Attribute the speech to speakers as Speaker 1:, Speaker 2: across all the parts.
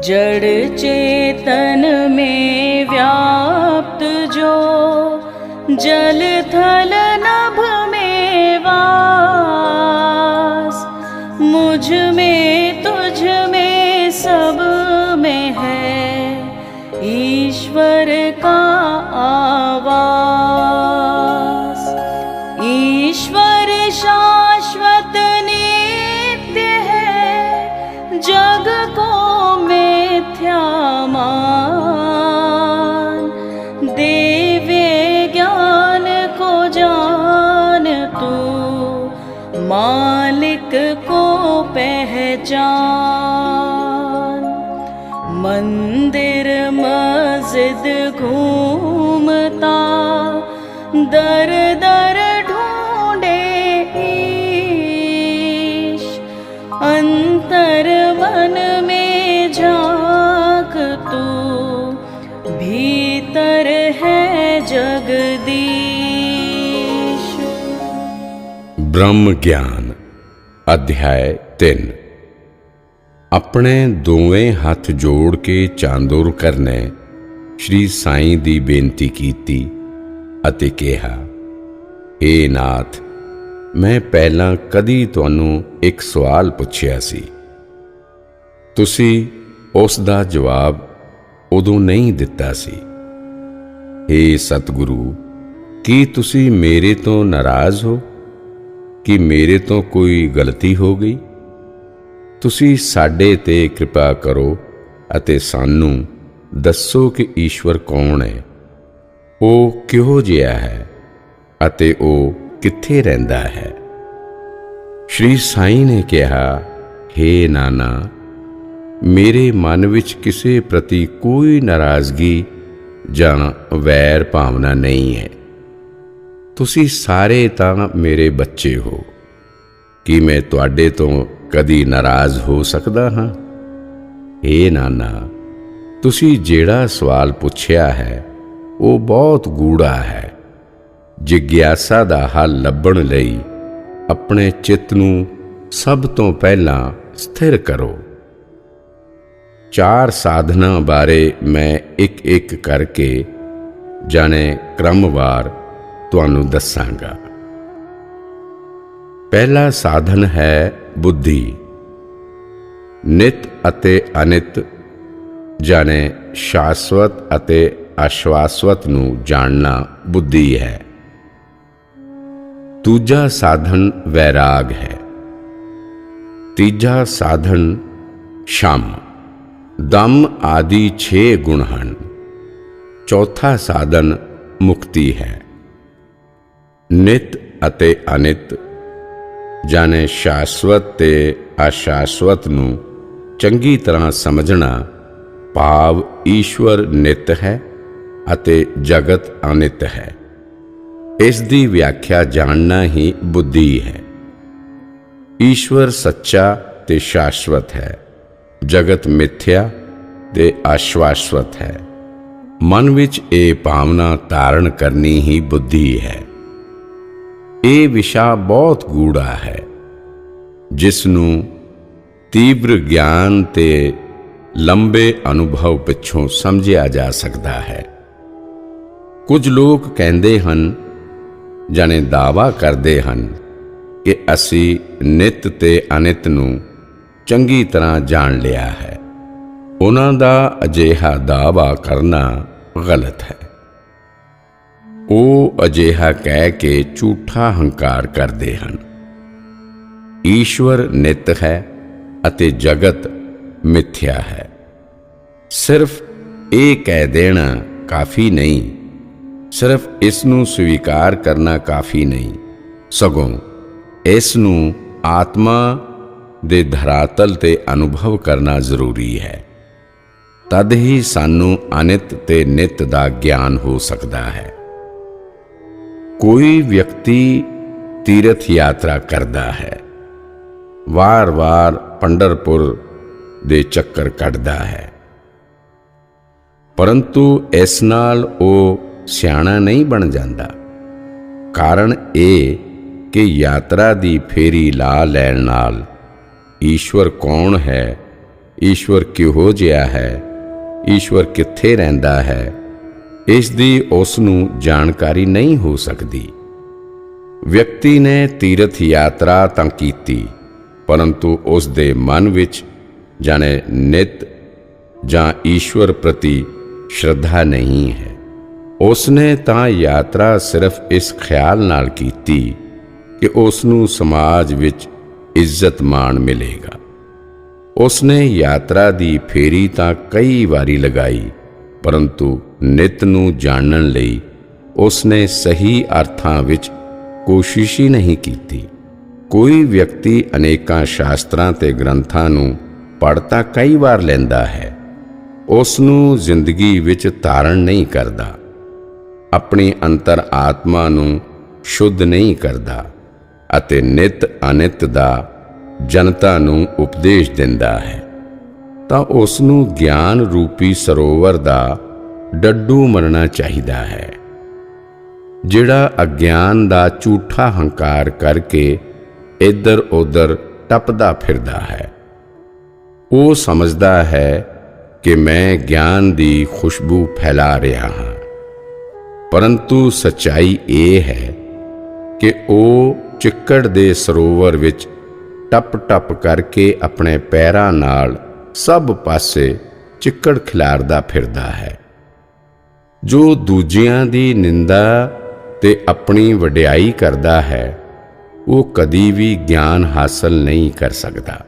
Speaker 1: जड़ चेतन में व्याप्त जो, जल थल नभ में वास। मुझ में तुझ में सब में है ईश्वर का आवास। ईश्वर शाश्वत नित्य है, जग को मिथ्या मान। दिव्य ज्ञान को जान तू, मालिक को पहचान। मंदिर मस्जिद घूमता, दर दर ढूंढे ईश। अंतर मन में झांक तू, भीतर है जगदीश।
Speaker 2: ब्रह्म ज्ञान अध्याय 3। अपने दोवें हथ जोड़ के चांदोर करने श्री साईं दी बेनती कीती अते कहा, हे नाथ, मैं पहला कदी तुहानूं एक सवाल पुछिया सी, तुसी उस दा जवाब उदों नहीं दिता सी। हे सतगुरु, की तुसी मेरे तो नाराज हो कि मेरे तो कोई गलती हो गई? तुसी साडे ते कृपा करो अते सानू दसो कि ईश्वर कौन है, ओ किहो जिहा है अते ओ कित्थे रहिंदा है। श्री साईं ने कहा, हे नाना, मेरे मन विच किसे प्रति कोई नाराज़गी जां वैर भावना नहीं है। तुसी सारे तां मेरे बच्चे हो, कि मैं तुहाडे तो कदी नाराज़ हो सकदा हां? हे नाना, तुसी जेड़ा सवाल पुछया है वो बहुत गूढ़ा है। जिग्यासा दा हल लभण लई अपने चित्त नूं सब तो पहला स्थिर करो। 4 साधना बारे मैं एक एक करके जाने क्रमवार तुहानूं दसांगा। पहला साधन है बुद्धि। नित अते अनित जाने शाश्वत अते अशाश्वत नूं जानना बुद्धि है। दूजा साधन वैराग है। तीजा साधन शम, दम आदि 6 गुण हन। चौथा साधन मुक्ति है। नित अते अनित जाने शाश्वत ते अशाश्वत नूं चंगी तरह समझना, भाव ईश्वर नित है अते जगत अनित है। इस दी व्याख्या जानना ही बुद्धि है। ईश्वर सच्चा ते शाश्वत है, जगत मिथ्या ते अशाश्वत है। मन विच ये भावना धारण करनी ही बुद्धि है। ये विषा बहुत गूढ़ा है, जिसनूं तीव्र ज्ञान ते लंबे अनुभव पिछों समझिया जा सकता है। कुछ लोग कहते हैं जाने दावा करते हैं कि असी नित ते अनित नूं चंगी तरह जान लिया है। उन्हां दा अजिहा दावा करना गलत है। वो अजिहा कह के झूठा हंकार करते हैं। ईश्वर नित है अते जगत मिथ्या है। सिर्फ ये कह देना काफ़ी नहीं, सिर्फ इसनूं स्वीकार करना काफ़ी नहीं, सगों इसनूं आत्मा दे धरातल ते अनुभव करना जरूरी है। तद ही सानू अनित ते नित दा ज्ञान हो सकता है। कोई व्यक्ति तीर्थ यात्रा करता है, वार वार पंढरपुर दे चक्कर कटदा है, परंतु इस नाल वो सियाणा नहीं बन जाता। कारण ये कि यात्रा दी फेरी ला लैण नाल ईश्वर कौन है ਈਸ਼ਵਰ ਕਿਹੋ ਜਿਹਾ ਹੈ, ਈਸ਼ਵਰ ਕਿੱਥੇ ਰਹਿੰਦਾ ਹੈ, ਇਸ ਦੀ ਉਸ ਨੂੰ ਜਾਣਕਾਰੀ ਨਹੀਂ ਹੋ ਸਕਦੀ। ਵਿਅਕਤੀ ਨੇ ਤੀਰਥ ਯਾਤਰਾ ਤਾਂ ਕੀਤੀ, ਪਰੰਤੂ ਉਸ ਦੇ ਮਨ ਵਿੱਚ ਜਾਣੇ ਨਿਤ ਜਾਂ ਈਸ਼ਵਰ ਪ੍ਰਤੀ ਸ਼ਰਧਾ ਨਹੀਂ ਹੈ। ਉਸਨੇ ਤਾਂ ਯਾਤਰਾ ਸਿਰਫ ਇਸ ਖਿਆਲ ਨਾਲ ਕੀਤੀ ਕਿ ਉਸ ਨੂੰ ਸਮਾਜ ਵਿੱਚ ਇੱਜ਼ਤ ਮਾਣ ਮਿਲੇਗਾ। ਉਸਨੇ ਯਾਤਰਾ ਦੀ ਫੇਰੀ ਤਾਂ ਕਈ ਵਾਰੀ ਲਗਾਈ, ਪਰੰਤੂ ਨਿਤ ਨੂੰ ਜਾਣਨ ਲਈ ਉਸਨੇ ਸਹੀ ਅਰਥਾਂ ਵਿੱਚ ਕੋਸ਼ਿਸ਼ ਹੀ ਨਹੀਂ ਕੀਤੀ। ਕੋਈ ਵਿਅਕਤੀ ਅਨੇਕਾਂ ਸ਼ਾਸਤਰਾਂ ਤੇ ਗ੍ਰੰਥਾਂ ਨੂੰ ਪੜ੍ਹ ਤਾਂ ਕਈ ਵਾਰ ਲੈਂਦਾ ਹੈ, ਉਸ ਨੂੰ ਜ਼ਿੰਦਗੀ ਵਿੱਚ ਧਾਰਨ ਨਹੀਂ ਕਰਦਾ, ਆਪਣੀ ਅੰਤਰ ਆਤਮਾ ਨੂੰ ਸ਼ੁੱਧ ਨਹੀਂ ਕਰਦਾ ਅਤੇ ਨਿਤ ਅਨਿਤ ਦਾ ਜਨਤਾ ਨੂੰ ਉਪਦੇਸ਼ ਦਿੰਦਾ ਹੈ, ਤਾਂ ਉਸ ਨੂੰ ਗਿਆਨ ਰੂਪੀ ਸਰੋਵਰ ਦਾ ਡੱਡੂ ਮੰਨਣਾ ਚਾਹੀਦਾ ਹੈ। ਜਿਹੜਾ ਅਗਿਆਨ ਦਾ ਝੂਠਾ ਹੰਕਾਰ ਕਰਕੇ ਇੱਧਰ ਉੱਧਰ ਟੱਪਦਾ ਫਿਰਦਾ ਹੈ, ਉਹ ਸਮਝਦਾ ਹੈ ਕਿ ਮੈਂ ਗਿਆਨ ਦੀ ਖੁਸ਼ਬੂ ਫੈਲਾ ਰਿਹਾ ਹਾਂ, ਪਰੰਤੂ ਸੱਚਾਈ ਇਹ ਹੈ ਕਿ ਉਹ ਚਿੱਕੜ ਦੇ ਸਰੋਵਰ ਵਿੱਚ ਟੱਪ-ਟੱਪ ਕਰਕੇ ਆਪਣੇ ਪੈਰਾਂ ਨਾਲ ਸਭ ਪਾਸੇ ਚਿੱਕੜ ਖਿਲਾਰਦਾ ਫਿਰਦਾ ਹੈ। ਜੋ ਦੂਜਿਆਂ ਦੀ ਨਿੰਦਾ ਤੇ ਆਪਣੀ ਵਡਿਆਈ ਕਰਦਾ ਹੈ, ਉਹ ਕਦੀ ਵੀ ਗਿਆਨ ਹਾਸਲ ਨਹੀਂ ਕਰ ਸਕਦਾ,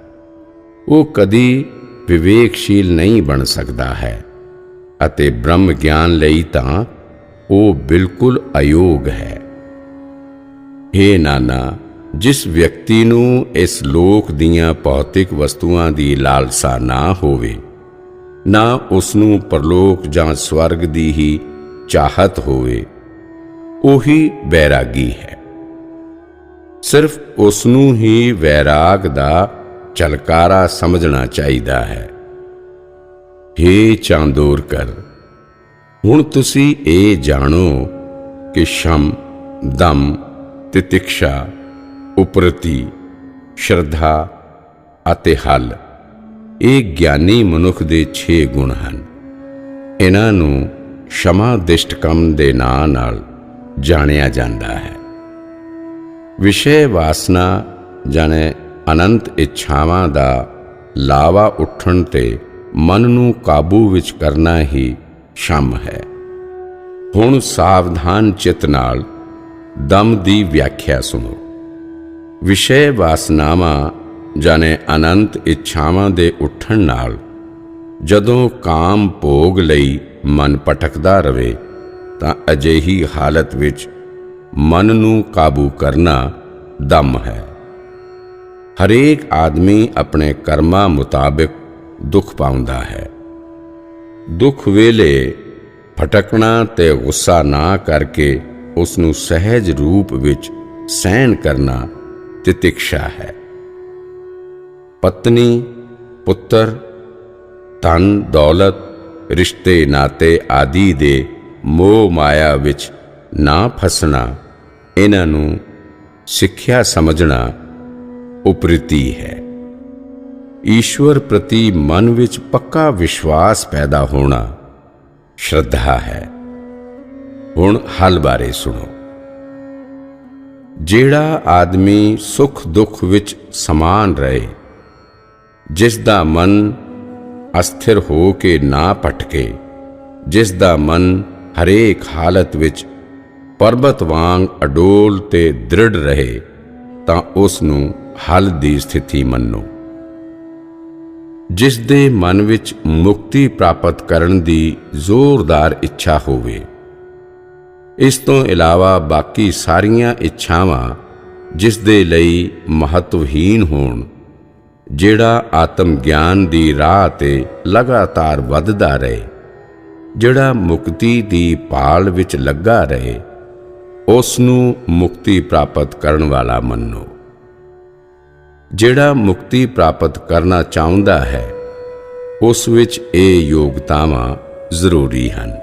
Speaker 2: ਉਹ ਕਦੀ ਵਿਵੇਕਸ਼ੀਲ ਨਹੀਂ ਬਣ ਸਕਦਾ ਹੈ ਅਤੇ ਬ੍ਰਹਮ ਗਿਆਨ ਲਈ ਤਾਂ ਉਹ ਬਿਲਕੁਲ ਅਯੋਗ ਹੈ। हे ਨਾਨਾ, ਜਿਸ ਵਿਅਕਤੀ ਨੂੰ ਇਸ ਲੋਕ ਦੀਆਂ ਭੌਤਿਕ ਵਸਤੂਆਂ ਦੀ ਲਾਲਸਾ ਨਾ ਹੋਵੇ, ਨਾ ਉਸ ਨੂੰ ਪਰਲੋਕ ਜਾਂ ਸਵਰਗ ਦੀ ਹੀ ਚਾਹਤ ਹੋਵੇ, ਉਹੀ ਵੈਰਾਗੀ ਹੈ। ਸਿਰਫ ਉਸ ਨੂੰ ਹੀ ਵੈਰਾਗ ਦਾ ਝਲਕਾਰਾ ਸਮਝਣਾ ਚਾਹੀਦਾ ਹੈ। हे ਚਾਂਦੋਰਕਰ, ਹੁਣ ਤੁਸੀਂ ਇਹ ਜਾਣੋ ਕਿ ਸ਼ਮ, ਦਮ, ਤਿਤਿਕਸ਼ਾ, ਉਪਰਤੀ, ਸ਼ਰਧਾ ਅਤੇ ਹਲ ਇਹ ਗਿਆਨੀ ਮਨੁੱਖ ਦੇ 6 ਗੁਣ ਹਨ। ਇਹਨਾਂ ਨੂੰ ਸ਼ਮਾਦਿਸ਼ਟਕਮ ਦੇ ਨਾਂ ਨਾਲ ਜਾਣਿਆ ਜਾਂਦਾ ਹੈ। ਵਿਸ਼ੇ ਵਾਸਨਾ ਜਾਣੇ ਅਨੰਤ ਇੱਛਾਵਾਂ ਦਾ ਲਾਵਾ ਉੱਠਣ ਤੇ ਮਨ ਨੂੰ ਕਾਬੂ ਵਿੱਚ ਕਰਨਾ ਹੀ ਸ਼ਮ ਹੈ। ਹੁਣ ਸਾਵਧਾਨ ਚਿੱਤ ਨਾਲ ਦਮ ਦੀ ਵਿਆਖਿਆ ਸੁਣੋ। ਵਿਸ਼ੇ ਵਾਸਨਾਵਾਂ ਜਾਣੇ ਅਨੰਤ ਇੱਛਾਵਾਂ ਦੇ ਉੱਠਣ ਨਾਲ ਜਦੋਂ ਕਾਮ ਭੋਗ ਲਈ ਮਨ ਭਟਕਦਾ ਰਵੇ, ਤਾਂ ਅਜਿਹੀ ਹਾਲਤ ਵਿੱਚ ਮਨ ਨੂੰ ਕਾਬੂ ਕਰਨਾ ਦਮ ਹੈ। ਹਰੇਕ ਆਦਮੀ ਆਪਣੇ ਕਰਮਾਂ ਮੁਤਾਬਿਕ ਦੁੱਖ ਪਾਉਂਦਾ ਹੈ। ਦੁੱਖ ਵੇਲੇ ਭਟਕਣਾ ਤੇ ਗੁੱਸਾ ਨਾ ਕਰਕੇ ਉਸ ਨੂੰ ਸਹਿਜ ਰੂਪ ਵਿੱਚ ਸਹਿਣ ਕਰਨਾ ਤਿਤਿਕਸ਼ਾ ਹੈ। ਪਤਨੀ, ਪੁੱਤਰ, ਧਨ ਦੌਲਤ, ਰਿਸ਼ਤੇ ਨਾਤੇ ਆਦਿ ਦੇ ਮੋਹ ਮਾਇਆ ਵਿੱਚ ਨਾ ਫਸਣਾ, ਇਹਨਾਂ ਨੂੰ ਸਿੱਖਿਆ ਸਮਝਣਾ ਉਪਰਤੀ ਹੈ। ਈਸ਼ਵਰ ਪ੍ਰਤੀ ਮਨ ਵਿੱਚ ਪੱਕਾ ਵਿਸ਼ਵਾਸ ਪੈਦਾ ਹੋਣਾ ਸ਼ਰਧਾ ਹੈ। ਹੁਣ ਹਲ ਬਾਰੇ ਸੁਣੋ। ਜਿਹੜਾ ਆਦਮੀ ਸੁਖ ਦੁੱਖ ਵਿੱਚ ਸਮਾਨ ਰਹੇ, ਜਿਸ ਦਾ ਮਨ ਅਸਥਿਰ ਹੋ ਕੇ ਨਾ ਭਟਕੇ, ਜਿਸ ਦਾ ਮਨ ਹਰੇਕ ਹਾਲਤ ਵਿੱਚ ਪਰਬਤ ਵਾਂਗ ਅਡੋਲ ਤੇ ਦ੍ਰਿੜ ਰਹੇ, ਤਾਂ ਉਸ ਨੂੰ ਹਲ ਦੀ ਸਥਿਤੀ ਮੰਨੋ। ਜਿਸ ਦੇ ਮਨ ਵਿੱਚ ਮੁਕਤੀ ਪ੍ਰਾਪਤ ਕਰਨ ਦੀ ਜ਼ੋਰਦਾਰ ਇੱਛਾ ਹੋਵੇ, ਇਸ ਤੋਂ ਇਲਾਵਾ ਬਾਕੀ ਸਾਰੀਆਂ ਇੱਛਾਵਾਂ ਜਿਸ ਦੇ ਲਈ ਮਹੱਤਵਹੀਨ ਹੋਣ, ਜਿਹੜਾ ਆਤਮ ਗਿਆਨ ਦੀ ਰਾਹ ਤੇ ਲਗਾਤਾਰ ਵੱਧਦਾ ਰਹੇ, ਜਿਹੜਾ ਮੁਕਤੀ ਦੀ ਭਾਲ ਵਿੱਚ ਲੱਗਾ ਰਹੇ, ਉਸ ਨੂੰ ਮੁਕਤੀ ਪ੍ਰਾਪਤ ਕਰਨ ਵਾਲਾ ਮੰਨੋ। ਜਿਹੜਾ ਮੁਕਤੀ ਪ੍ਰਾਪਤ ਕਰਨਾ ਚਾਹੁੰਦਾ ਹੈ, ਉਸ ਵਿੱਚ ਇਹ ਯੋਗਤਾਵਾਂ ਜ਼ਰੂਰੀ ਹਨ।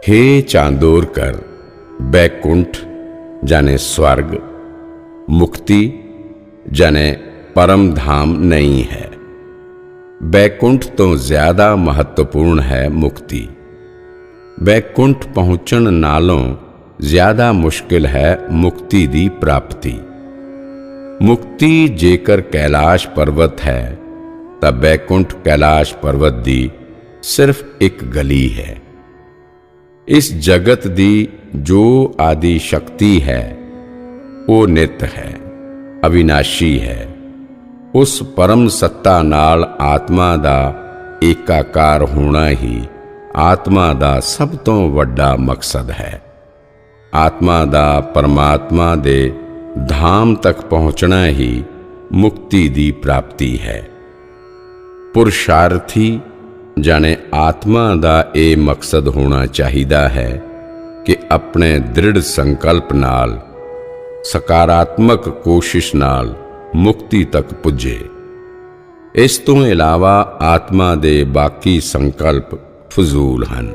Speaker 2: हे ਚਾਂਦੋਰਕਰ, ਬੈਕੁੰਠ ਜਾਣੇ ਸਵਰਗ, ਮੁਕਤੀ ਜਾਣੇ ਪਰਮ ਧਾਮ ਨਹੀਂ ਹੈ। बैकुंठ तो ज्यादा महत्वपूर्ण है मुक्ति। बैकुंठ पहुंचण नालों ज्यादा मुश्किल है मुक्ति दी प्राप्ति। मुक्ति जेकर कैलाश पर्वत है तां बैकुंठ कैलाश पर्वत दी सिर्फ एक गली है। इस जगत दी जो आदि शक्ति है वो नित है, अविनाशी है। उस परम सत्ता नाल आत्मा दा एकाकार होना ही आत्मा दा सब तो वड्डा मकसद है। आत्मा दा परमात्मा दे धाम तक पहुंचना ही मुक्ति दी प्राप्ति है। पुरुषार्थी जाने आत्मा दा ए मकसद होना चाहिदा है कि अपने दृढ़ संकल्प नाल सकारात्मक कोशिश नाल मुक्ति तक पुजे। इस तो इलावा आत्मा दे बाकी संकल्प फजूल हन।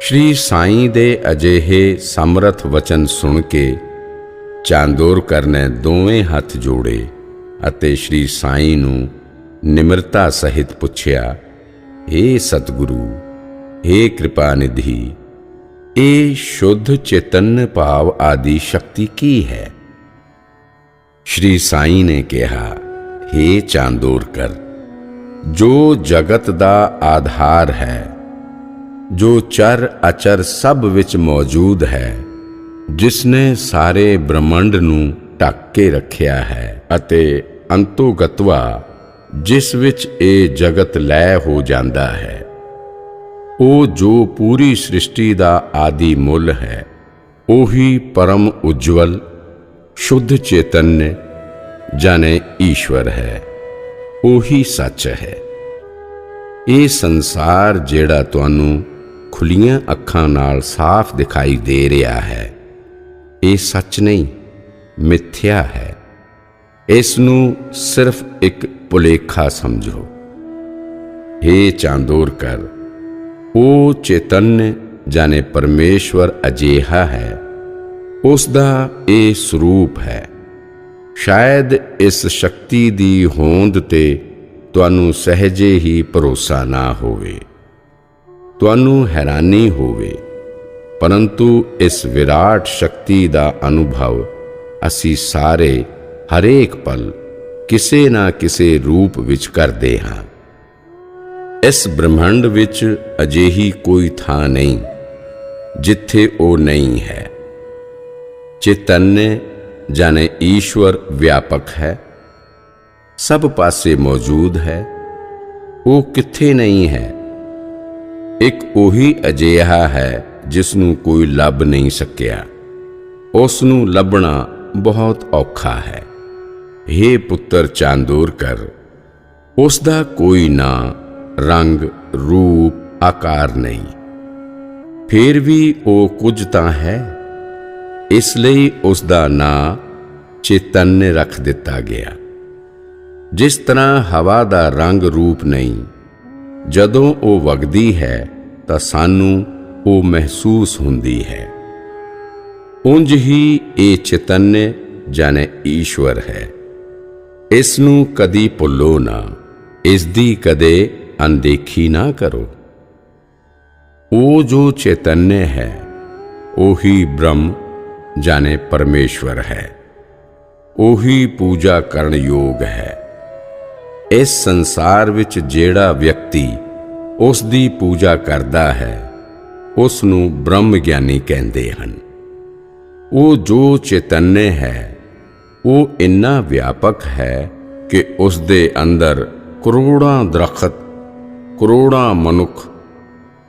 Speaker 2: श्री साईं दे अजेहे समर्थ वचन सुन के चांदोरकर ने दोवें हथ जोड़े अते श्री साईं नूं निमरता सहित पुछया, हे सतगुरु, हे कृपा निधि, ए शुद्ध चैतन्य भाव आदि शक्ति की है? श्री साईं ने कहा, हे चांदोरकर, जो जगत दा आधार है, जो चर अचर सब विच मौजूद है, जिसने सारे ब्रह्मंड नूं ढक के रखिया है अते अंतोगतवा जिस विच ए जगत लय हो जांदा है, ओ जो पूरी सृष्टि दा आदि मूल है, ओही परम उज्जवल शुद्ध चैतन्य जाने ईश्वर है, ओही सच है। ये संसार जेड़ा तुहानू खुलियां अखां नाल साफ दिखाई दे रहा है, ये सच नहीं, मिथ्या है। इसनू सिर्फ एक भुलेखा समझो। हे चांदोरकर, ओ चैतन्य जाने परमेश्वर अजेहा है, उसदा ए स्वरूप है। शायद इस शक्ति दी होंद ते तुहानू सहजे ही भरोसा ना होवे, तुहानू हैरानी होवे, परंतु इस विराट शक्ति दा अनुभव असी सारे हरेक पल किसे ना किसे रूप विच करदे हां। इस ब्रह्मंड विच अजेही कोई थां नहीं जिथे ओ नहीं है। चैतन्य जाने ईश्वर व्यापक है, सब पासे मौजूद है, वो किथे नहीं है। एक ओही अजेहा है जिसनू कोई लभ नहीं सकिया, उसनू लभना बहुत औखा है। हे पुत्र चांदोरकर, उसदा कोई ना रंग रूप आकार नहीं, फिर भी वो कुछ तां है, इसलिए उसदा ना चैतन्य रख दिता गया। जिस तरह हवा दा रंग रूप नहीं, जदों वो वगदी है तां सानू वो महसूस हुंदी है, उंज ही ये चैतन्य जाने ईश्वर है। इसनू कदी भुल्लो ना, इसदी कदे अनदेखी ना करो। वो जो चैतन्य है, ओही ब्रह्म जाने परमेश्वर है, ओही पूजा करन योग है। इस संसार विच जेड़ा व्यक्ति उसदी पूजा करदा है, उसनू ब्रह्म ज्ञानी कहंदे हन। वो जो चैतन्य है, वो इन्ना व्यापक है कि उसदे अंदर करोड़ां दरखत, करोड़ां मनुख,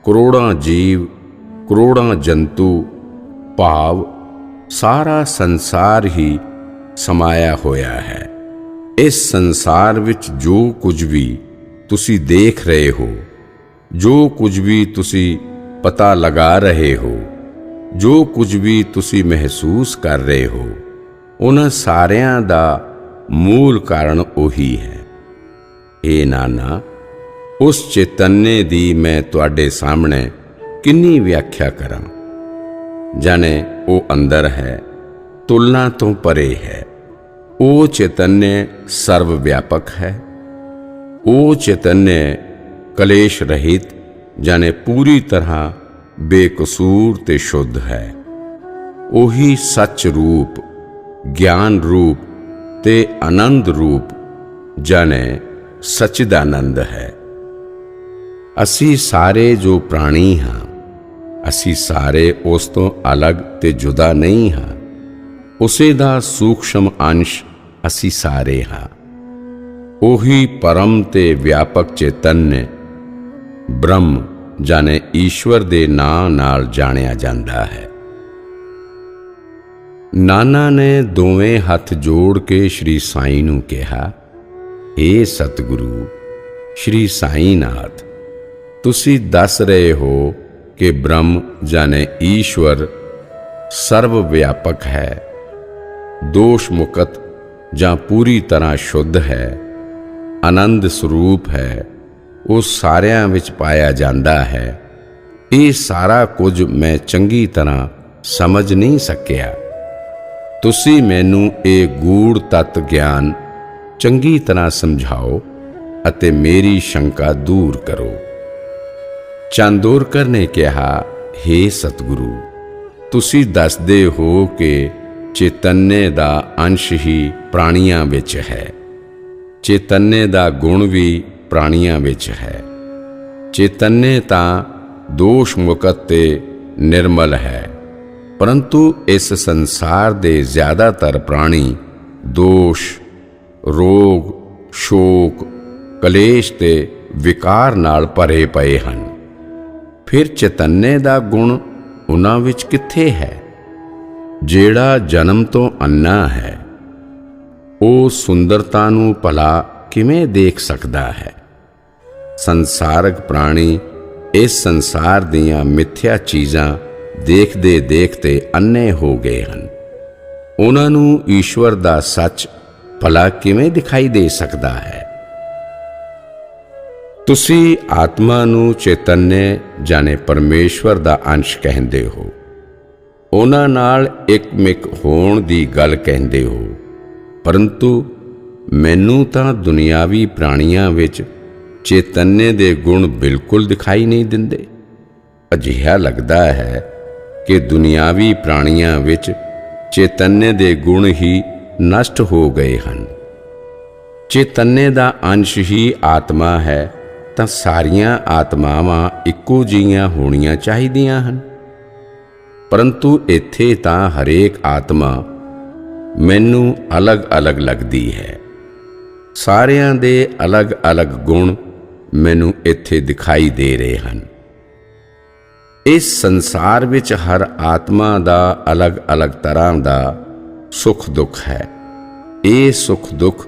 Speaker 2: करोड़ां जीव, करोड़ां जंतु, भाव सारा संसार ही समाया होया है। इस संसार विच जो कुछ भी तुसी देख रहे हो, जो कुछ भी तुसी पता लगा रहे हो, जो कुछ भी तुसी महसूस कर रहे हो, उन्हां सारियां दा मूल कारण ओही है। ए नाना, उस चैतन्य दी मैं तुहाडे सामने किन्नी व्याख्या करां। जाने वो अंदर है, तुलना तो परे है। वो चैतन्य सर्वव्यापक है, ਉਹ ਚੈਤन्य ਕਲੇਸ਼ ਰਹਿਤ ਜਾਨੇ ਪੂਰੀ ਤਰ੍ਹਾਂ ਬੇਕਸੂਰ ਤੇ ਸ਼ੁੱਧ ਹੈ। ਉਹੀ ਸੱਚ ਰੂਪ, ਗਿਆਨ ਰੂਪ ਤੇ ਆਨੰਦ ਰੂਪ ਜਾਨੇ ਸਚਿਦਾਨੰਦ ਹੈ। ਅਸੀਂ ਸਾਰੇ ਜੋ ਪ੍ਰਾਣੀ ਹਾਂ, ਅਸੀਂ ਸਾਰੇ ਉਸ ਤੋਂ ਅਲੱਗ ਤੇ ਜੁਦਾ ਨਹੀਂ ਹਾਂ। ਉਸੇ ਦਾ ਸੂਖਸ਼ਮ ਅੰਸ਼ ਅਸੀਂ ਸਾਰੇ ਹਾਂ। ਉਹੀ ਪਰਮ ਤੇ ਵਿਆਪਕ ਚੈਤन्य ਬ੍ਰਹਮ ਜਾਨੇ ਈਸ਼ਵਰ ਦੇ ਨਾਂ ਨਾਲ ਜਾਣਿਆ ਜਾਂਦਾ ਹੈ। ਨਾਨਾ ਨੇ ਦੋਵੇਂ ਹੱਥ ਜੋੜ ਕੇ ਸ਼੍ਰੀ ਸਾਈਂ ਨੂੰ ਕਿਹਾ, हे ਸਤਿਗੁਰੂ ਸ਼੍ਰੀ ਸਾਈਨਾਥ, ਤੁਸੀਂ ਦੱਸ ਰਹੇ ਹੋ ਕਿ ਬ੍ਰਹਮ ਜਾਨੇ ਈਸ਼ਵਰ ਸਰਵ ਵਿਆਪਕ ਹੈ, ਦੋਸ਼ ਮੁਕਤ ਜਾਂ ਪੂਰੀ ਤਰ੍ਹਾਂ ਸ਼ੁੱਧ ਹੈ, ਆਨੰਦ ਸਰੂਪ ਹੈ, ਉਹ ਸਾਰਿਆਂ ਵਿੱਚ ਪਾਇਆ ਜਾਂਦਾ ਹੈ। ਇਹ ਸਾਰਾ ਕੁਝ ਮੈਂ ਚੰਗੀ ਤਰ੍ਹਾਂ ਸਮਝ ਨਹੀਂ ਸਕਿਆ। ਤੁਸੀਂ ਮੈਨੂੰ ਇਹ ਗੂੜ ਤੱਤ ਗਿਆਨ ਚੰਗੀ ਤਰ੍ਹਾਂ ਸਮਝਾਓ ਅਤੇ ਮੇਰੀ ਸ਼ੰਕਾ ਦੂਰ ਕਰੋ। ਚਾਂਦੋਰਕਰ ਨੇ ਕਿਹਾ, हे ਸਤਿਗੁਰੂ, ਤੁਸੀਂ ਦੱਸਦੇ ਹੋ ਕਿ ਚੈਤन्य ਦਾ ਅੰਸ਼ ਹੀ ਪ੍ਰਾਣੀਆਂ ਵਿੱਚ ਹੈ। ਚੈਤन्य ਦਾ ਗੁਣ ਵੀ ਪ੍ਰਾਣੀਆਂ ਵਿੱਚ ਹੈ। ਚੈਤन्य ਤਾਂ ਦੋਸ਼ ਮੁਕਤ ਤੇ ਨਿਰਮਲ ਹੈ, ਪਰੰਤੂ ਇਸ ਸੰਸਾਰ ਦੇ ਜ਼ਿਆਦਾਤਰ ਪ੍ਰਾਣੀ ਦੋਸ਼, ਰੋਗ, ਸ਼ੋਕ, ਕਲੇਸ਼ ਤੇ ਵਿਕਾਰ ਨਾਲ ਭਰੇ ਪਏ ਹਨ। ਫਿਰ ਚੈਤन्य ਦਾ ਗੁਣ ਉਹਨਾਂ ਵਿੱਚ ਕਿੱਥੇ ਹੈ? ਜਿਹੜਾ ਜਨਮ ਤੋਂ ਅੰਨਾ ਹੈ, ਉਹ ਸੁੰਦਰਤਾ ਨੂੰ ਭਲਾ ਕਿਵੇਂ ਦੇਖ ਸਕਦਾ ਹੈ? ਸੰਸਾਰਕ ਪ੍ਰਾਣੀ ਇਸ ਸੰਸਾਰ ਦੀਆਂ ਮਿੱਥਿਆ ਚੀਜ਼ਾਂ ਦੇਖਦੇ ਦੇਖਦੇ ਅੰਨੇ ਹੋ ਗਏ ਹਨ। ਉਹਨਾਂ ਨੂੰ ਈਸ਼ਵਰ ਦਾ ਸੱਚ ਭਲਾ ਕਿਵੇਂ ਦਿਖਾਈ ਦੇ ਸਕਦਾ ਹੈ? ਤੁਸੀਂ ਆਤਮਾ ਨੂੰ ਚੈਤन्य ਜਾਨੇ ਪਰਮੇਸ਼ਵਰ ਦਾ ਅੰਸ਼ ਕਹਿੰਦੇ ਹੋ। ਉਹਨਾਂ ਨਾਲ ਇੱਕ-ਮਿਕ ਹੋਣ ਦੀ ਗੱਲ ਕਹਿੰਦੇ ਹੋ, ਪਰੰਤੂ ਮੈਨੂੰ ਤਾਂ ਦੁਨਿਆਵੀ ਪ੍ਰਾਣੀਆਂ ਵਿੱਚ ਚੈਤन्य ਦੇ ਗੁਣ ਬਿਲਕੁਲ ਦਿਖਾਈ ਨਹੀਂ ਦਿੰਦੇ। ਅਜਿਹਾ ਲੱਗਦਾ ਹੈ ਕਿ ਦੁਨਿਆਵੀ ਪ੍ਰਾਣੀਆਂ ਵਿੱਚ ਚੈਤन्य ਦੇ ਗੁਣ ਹੀ ਨਸ਼ਟ ਹੋ ਗਏ ਹਨ। ਚੈਤन्य ਦਾ ਅੰਸ਼ ਹੀ ਆਤਮਾ ਹੈ ਤਾਂ ਸਾਰੀਆਂ ਆਤਮਾਵਾਂ ਇੱਕੋ ਜਿਹੀਆਂ ਹੋਣੀਆਂ ਚਾਹੀਦੀਆਂ ਹਨ, ਪਰੰਤੂ ਇੱਥੇ ਤਾਂ ਹਰੇਕ ਆਤਮਾ ਮੈਨੂੰ ਅਲੱਗ-ਅਲੱਗ ਲੱਗਦੀ ਹੈ। ਸਾਰਿਆਂ ਦੇ ਅਲੱਗ-ਅਲੱਗ ਗੁਣ ਮੈਨੂੰ ਇੱਥੇ ਦਿਖਾਈ ਦੇ ਰਹੇ ਹਨ। ਇਸ ਸੰਸਾਰ ਵਿੱਚ ਹਰ ਆਤਮਾ ਦਾ ਅਲੱਗ-ਅਲੱਗ ਤਰ੍ਹਾਂ ਦਾ ਸੁੱਖ ਦੁੱਖ ਹੈ। ਇਹ ਸੁੱਖ ਦੁੱਖ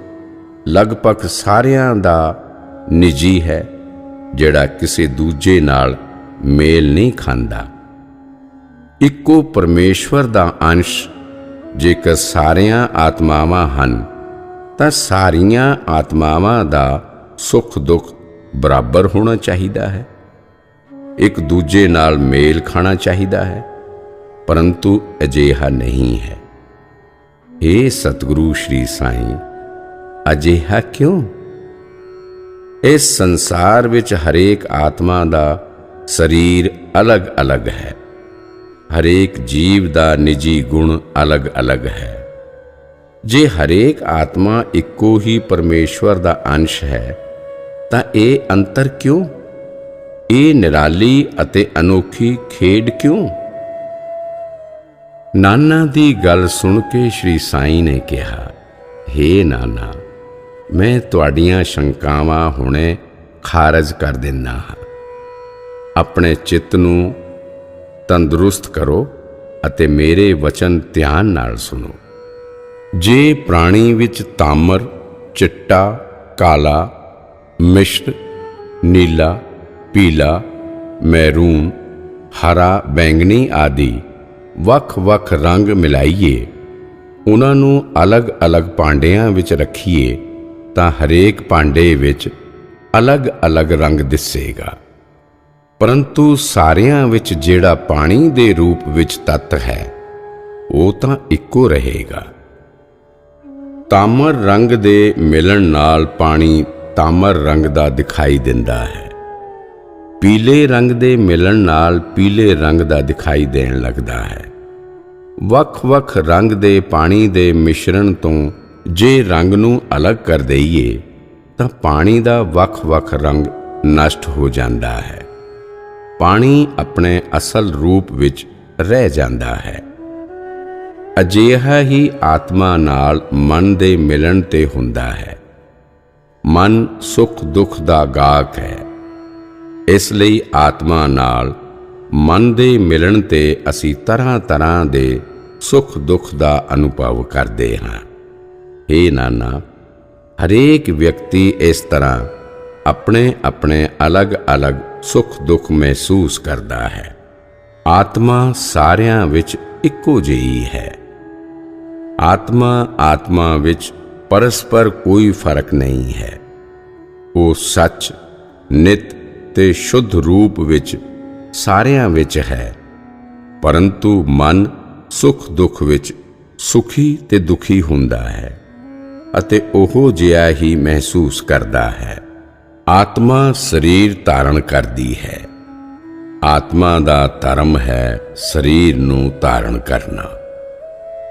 Speaker 2: ਲਗਭਗ ਸਾਰਿਆਂ ਦਾ ਨਿੱਜੀ ਹੈ, ਜਿਹੜਾ ਕਿਸੇ ਦੂਜੇ ਨਾਲ ਮੇਲ ਨਹੀਂ ਖਾਂਦਾ। ਇੱਕੋ ਪਰਮੇਸ਼ਵਰ ਦਾ ਅੰਸ਼ ਜੇਕਰ ਸਾਰੀਆਂ ਆਤਮਾਵਾਂ ਹਨ ਤਾਂ ਸਾਰੀਆਂ ਆਤਮਾਵਾਂ ਦਾ ਸੁੱਖ ਦੁੱਖ ਬਰਾਬਰ ਹੋਣਾ ਚਾਹੀਦਾ ਹੈ, ਇੱਕ ਦੂਜੇ ਨਾਲ ਮੇਲ ਖਾਣਾ ਚਾਹੀਦਾ ਹੈ, ਪਰੰਤੂ ਅਜਿਹਾ ਨਹੀਂ ਹੈ। हे ਸਤਿਗੁਰੂ ਸ਼੍ਰੀ ਸਾਈਂ, ਅਜਿਹਾ ਕਿਉਂ? ਇਸ ਸੰਸਾਰ ਵਿੱਚ ਹਰੇਕ ਆਤਮਾ ਦਾ ਸਰੀਰ ਅਲੱਗ-ਅਲੱਗ ਹੈ। ਹਰੇਕ ਜੀਵ ਦਾ ਨਿੱਜੀ ਗੁਣ ਅਲੱਗ-ਅਲੱਗ ਹੈ। ਜੇ ਹਰੇਕ ਆਤਮਾ ਇੱਕੋ ਹੀ ਪਰਮੇਸ਼ਵਰ ਦਾ ਅੰਸ਼ ਹੈ ਤਾਂ ਇਹ ਅੰਤਰ ਕਿਉਂ? ਇਹ ਨਿਰਾਲੀ ਅਤੇ ਅਨੋਖੀ ਖੇਡ ਕਿਉਂ? ਨਾਨਾ ਦੀ ਗੱਲ ਸੁਣ ਕੇ ਸ਼੍ਰੀ ਸਾਈਂ ਨੇ ਕਿਹਾ, हे ਨਾਨਾ, ਮੈਂ ਤੁਹਾਡੀਆਂ ਸ਼ੰਕਾਵਾਂ ਹੁਣੇ ਖਾਰਜ ਕਰ ਦਿੰਦਾ ਹਾਂ। ਆਪਣੇ ਚਿੱਤ ਨੂੰ ਤੰਦਰੁਸਤ ਕਰੋ ਅਤੇ ਮੇਰੇ ਵਚਨ ਧਿਆਨ ਨਾਲ ਸੁਣੋ। ਜੇ ਪ੍ਰਾਣੀ ਵਿੱਚ ਤਾਮਰ, ਚਿੱਟਾ, ਕਾਲਾ, ਮਿਸ਼ਰ, ਨੀਲਾ, ਪੀਲਾ, ਮੈਰੂਨ, ਹਰਾ, ਬੈਂਗਣੀ ਆਦਿ ਵੱਖ-ਵੱਖ ਰੰਗ ਮਿਲਾਈਏ, ਉਹਨਾਂ ਨੂੰ ਅਲੱਗ-ਅਲੱਗ ਭਾਂਡਿਆਂ ਵਿੱਚ ਰੱਖੀਏ ਤਾਂ ਹਰੇਕ ਭਾਂਡੇ ਵਿੱਚ ਅਲੱਗ-ਅਲੱਗ ਰੰਗ ਦਿਸੇਗਾ, ਪਰੰਤੂ ਸਾਰਿਆਂ ਵਿੱਚ ਜਿਹੜਾ ਪਾਣੀ ਦੇ ਰੂਪ ਵਿੱਚ ਤੱਤ ਹੈ ਉਹ ਤਾਂ ਇੱਕੋ ਰਹੇਗਾ। ਤਾਮਰ ਰੰਗ ਦੇ ਮਿਲਣ ਨਾਲ ਪਾਣੀ ਤਾਮਰ ਰੰਗ ਦਾ ਦਿਖਾਈ ਦਿੰਦਾ ਹੈ। ਪੀਲੇ ਰੰਗ ਦੇ ਮਿਲਣ ਨਾਲ ਪੀਲੇ ਰੰਗ ਦਾ ਦਿਖਾਈ ਦੇਣ ਲੱਗਦਾ ਹੈ। ਵੱਖ-ਵੱਖ ਰੰਗ ਦੇ ਪਾਣੀ ਦੇ ਮਿਸ਼ਰਣ ਤੋਂ ਜੇ ਰੰਗ ਨੂੰ ਅਲੱਗ ਕਰ ਦਈਏ ਤਾਂ ਪਾਣੀ ਦਾ ਵੱਖ-ਵੱਖ ਰੰਗ ਨਸ਼ਟ ਹੋ ਜਾਂਦਾ ਹੈ। ਪਾਣੀ ਆਪਣੇ ਅਸਲ ਰੂਪ ਵਿੱਚ ਰਹਿ ਜਾਂਦਾ ਹੈ। ਅਜਿਹਾ ਹੀ ਆਤਮਾ ਨਾਲ ਮਨ ਦੇ ਮਿਲਣ ਤੇ ਹੁੰਦਾ ਹੈ। ਮਨ ਸੁੱਖ ਦੁੱਖ ਦਾ ਗਾਹਕ ਹੈ। ਇਸ ਲਈ ਆਤਮਾ ਨਾਲ ਮਨ ਦੇ ਮਿਲਣ ਤੇ ਅਸੀਂ ਤਰ੍ਹਾਂ ਤਰ੍ਹਾਂ ਦੇ ਸੁੱਖ ਦੁੱਖ ਦਾ ਅਨੁਭਵ ਕਰਦੇ ਹਾਂ। हे ਨਾਨਾ, ਹਰੇਕ ਵਿਅਕਤੀ ਇਸ ਤਰ੍ਹਾਂ ਆਪਣੇ ਆਪਣੇ ਅਲੱਗ-ਅਲੱਗ ਸੁੱਖ ਦੁੱਖ ਮਹਿਸੂਸ ਕਰਦਾ ਹੈ। ਆਤਮਾ ਸਾਰਿਆਂ ਵਿੱਚ ਇੱਕੋ ਜਿਹੀ ਹੈ। ਆਤਮਾ ਵਿੱਚ ਪਰਸਪਰ ਕੋਈ ਫਰਕ ਨਹੀਂ ਹੈ। ਉਹ ਸੱਚ, ਨਿਤ ਤੇ ਸ਼ੁੱਧ ਰੂਪ ਵਿੱਚ ਸਾਰਿਆਂ ਵਿੱਚ ਹੈ, ਪਰੰਤੂ ਮਨ ਸੁੱਖ ਦੁੱਖ ਵਿੱਚ ਸੁਖੀ ਤੇ ਦੁਖੀ ਹੁੰਦਾ ਹੈ ਅਤੇ ਉਹ ਜਿਹਾ ਹੀ ਮਹਿਸੂਸ ਕਰਦਾ ਹੈ। ਆਤਮਾ ਸਰੀਰ ਧਾਰਨ ਕਰਦੀ ਹੈ। ਆਤਮਾ ਦਾ ਧਰਮ ਹੈ ਸਰੀਰ ਨੂੰ ਧਾਰਨ ਕਰਨਾ।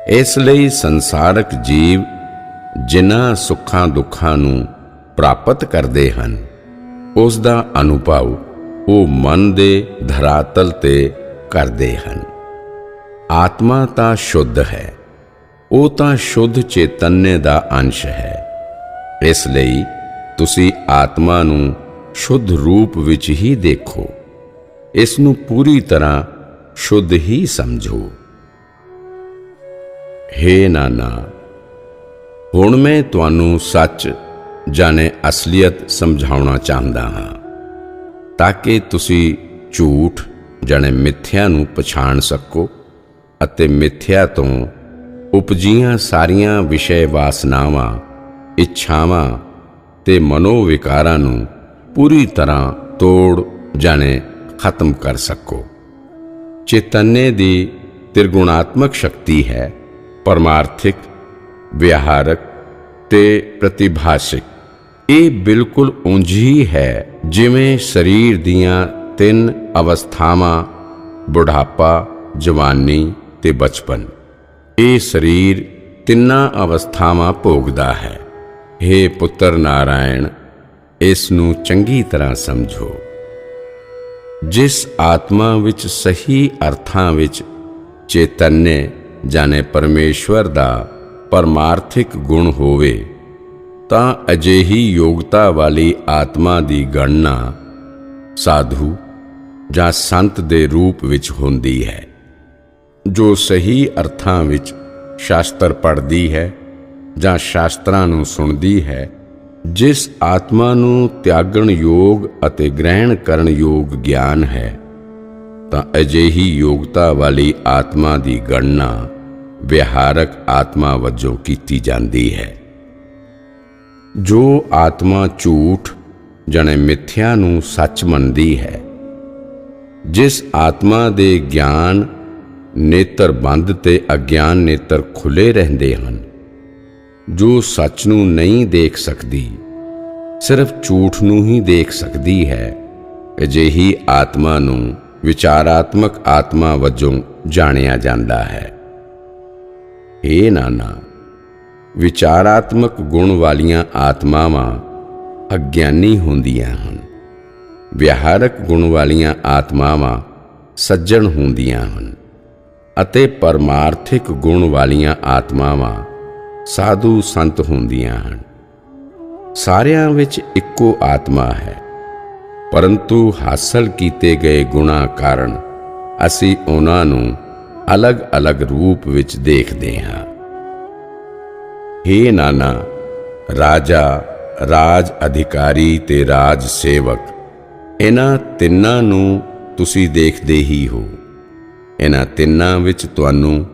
Speaker 2: ਇਸ ਲਈ ਸੰਸਾਰਕ ਜੀਵ ਜਿਨ੍ਹਾਂ ਸੁੱਖਾਂ ਦੁੱਖਾਂ ਨੂੰ ਪ੍ਰਾਪਤ ਕਰਦੇ ਹਨ, ਉਸ ਦਾ ਅਨੁਭਵ ਉਹ ਮਨ ਦੇ ਧਰਾਤਲ ਤੇ ਕਰਦੇ ਹਨ। ਆਤਮਾ ਤਾਂ ਸ਼ੁੱਧ ਹੈ, ਉਹ ਤਾਂ ਸ਼ੁੱਧ ਚੇਤੰਨੇ ਦਾ ਅੰਸ਼ ਹੈ। ਇਸ ਲਈ ਤੁਸੀਂ ਆਤਮਾ ਨੂੰ ਸ਼ੁੱਧ ਰੂਪ ਵਿੱਚ ਹੀ ਦੇਖੋ, ਇਸ ਨੂੰ ਪੂਰੀ ਤਰ੍ਹਾਂ ਸ਼ੁੱਧ ਹੀ ਸਮਝੋ। हे ਨਾਨਾ, ਹੁਣ ਮੈਂ ਤੁਹਾਨੂੰ ਸੱਚ ਜਾਣੇ ਅਸਲੀਅਤ ਸਮਝਾਉਣਾ ਚਾਹੁੰਦਾ ਹਾਂ, ਤਾਂ ਕਿ ਤੁਸੀਂ ਝੂਠ ਜਾਣੇ ਮਿੱਥਿਆ ਨੂੰ ਪਛਾਣ ਸਕੋ ਅਤੇ ਮਿੱਥਿਆ ਤੋਂ ਉਪਜੀਆਂ ਸਾਰੀਆਂ ਵਿਸ਼ੇ ਵਾਸਨਾਵਾਂ, ਇੱਛਾਵਾਂ ਤੇ ਮਨੋਵਿਕਾਰਾਂ ਨੂੰ ਪੂਰੀ ਤਰ੍ਹਾਂ ਤੋੜ ਜਾਣੇ ਖਤਮ ਕਰ ਸਕੋ। ਚੇਤੰਨੇ ਦੀ ਤਿਰਗੁਣਾਤਮਕ ਸ਼ਕਤੀ ਹੈ, ਪਰਮਾਰਥਿਕ, ਵਿਹਾਰਕ ਤੇ ਪ੍ਰਤਿਭਾਸ਼ਿਕ। ਇਹ ਬਿਲਕੁਲ ਉਂਝ ਹੀ ਹੈ ਜਿਵੇਂ ਸਰੀਰ ਦੀਆਂ 3 ਅਵਸਥਾਵਾਂ, ਬੁਢਾਪਾ, ਜਵਾਨੀ ਤੇ ਬਚਪਨ। ਇਹ ਸਰੀਰ ਤਿੰਨਾਂ ਅਵਸਥਾਵਾਂ ਭੋਗਦਾ ਹੈ। हे ਪੁੱਤਰ ਨਾਰਾਇਣ, ਇਸ ਨੂੰ ਚੰਗੀ ਤਰ੍ਹਾਂ ਸਮਝੋ। ਜਿਸ ਆਤਮਾ ਵਿੱਚ ਸਹੀ ਅਰਥਾਂ ਵਿੱਚ ਚੇਤੰਨੇ ਜਾਣੇ ਪਰਮੇਸ਼ਵਰ ਦਾ ਪਰਮਾਰਥਿਕ ਗੁਣ ਹੋਵੇ ਤਾਂ ਅਜਿਹੀ ਯੋਗਤਾ ਵਾਲੀ ਆਤਮਾ ਦੀ ਗਣਨਾ ਸਾਧੂ ਜਾਂ ਸੰਤ ਦੇ ਰੂਪ ਵਿੱਚ ਹੁੰਦੀ ਹੈ, ਜੋ ਸਹੀ ਅਰਥਾਂ ਵਿੱਚ ਸ਼ਾਸਤਰ ਪੜ੍ਹਦੀ ਹੈ ਜਾਂ ਸ਼ਾਸਤਰਾਂ ਨੂੰ ਸੁਣਦੀ ਹੈ। ਜਿਸ ਆਤਮਾ ਨੂੰ ਤਿਆਗਣ ਯੋਗ ਅਤੇ ਗ੍ਰਹਿਣ ਕਰਨ ਯੋਗ ਗਿਆਨ ਹੈ, ਤਾਂ ਅਜਿਹੀ ਯੋਗਤਾ ਵਾਲੀ ਆਤਮਾ ਦੀ ਗਣਨਾ ਵਿਹਾਰਕ ਆਤਮਾ ਵਜੋਂ ਕੀਤੀ ਜਾਂਦੀ ਹੈ। ਜੋ ਆਤਮਾ ਝੂਠ ਜਾਣੇ ਮਿੱਥਿਆ ਨੂੰ ਸੱਚ ਮੰਨਦੀ ਹੈ, ਜਿਸ ਆਤਮਾ ਦੇ ਗਿਆਨ ਨੇਤਰ ਬੰਦ ਤੇ ਅਗਿਆਨ ਨੇਤਰ ਖੁੱਲੇ ਰਹਿੰਦੇ ਹਨ, ਜੋ ਸੱਚ ਨੂੰ ਨਹੀਂ ਦੇਖ ਸਕਦੀ, ਸਿਰਫ ਝੂਠ ਨੂੰ ਹੀ ਦੇਖ ਸਕਦੀ ਹੈ, ਅਜਿਹੀ ਆਤਮਾ ਨੂੰ ਵਿਚਾਰਾਤਮਕ ਆਤਮਾ ਵਜੋਂ ਜਾਣਿਆ ਜਾਂਦਾ ਹੈ। हे ਨਾਨਾ, ਵਿਚਾਰਾਤਮਕ ਗੁਣ ਵਾਲੀਆਂ ਆਤਮਾਵਾਂ ਅਗਿਆਨੀ ਹੁੰਦੀਆਂ ਹਨ। ਵਿਹਾਰਕ ਗੁਣ ਵਾਲੀਆਂ ਆਤਮਾਵਾਂ ਸੱਜਣ ਹੁੰਦੀਆਂ ਹਨ ਅਤੇ ਪਰਮਾਰਥਿਕ ਗੁਣ ਵਾਲੀਆਂ ਆਤਮਾਵਾਂ ਸਾਧੂ ਸੰਤ ਹੁੰਦੀਆਂ ਹਨ। ਸਾਰਿਆਂ ਵਿੱਚ ਇੱਕੋ ਆਤਮਾ ਹੈ, ਪਰੰਤੂ ਹਾਸਲ ਕੀਤੇ ਗਏ ਗੁਣਾਂ ਕਾਰਨ ਅਸੀਂ ਉਹਨਾਂ ਨੂੰ ਅਲੱਗ-ਅਲੱਗ ਰੂਪ ਵਿੱਚ ਦੇਖਦੇ ਹਾਂ। हे ਨਾਨਾ, ਰਾਜਾ, ਰਾਜ ਅਧਿਕਾਰੀ ਤੇ ਰਾਜ ਸੇਵਕ, ਇਹਨਾਂ ਤਿੰਨਾਂ ਨੂੰ ਤੁਸੀਂ ਦੇਖਦੇ ਹੀ ਹੋ। ਇਹਨਾਂ ਤਿੰਨਾਂ ਵਿੱਚ ਤੁਹਾਨੂੰ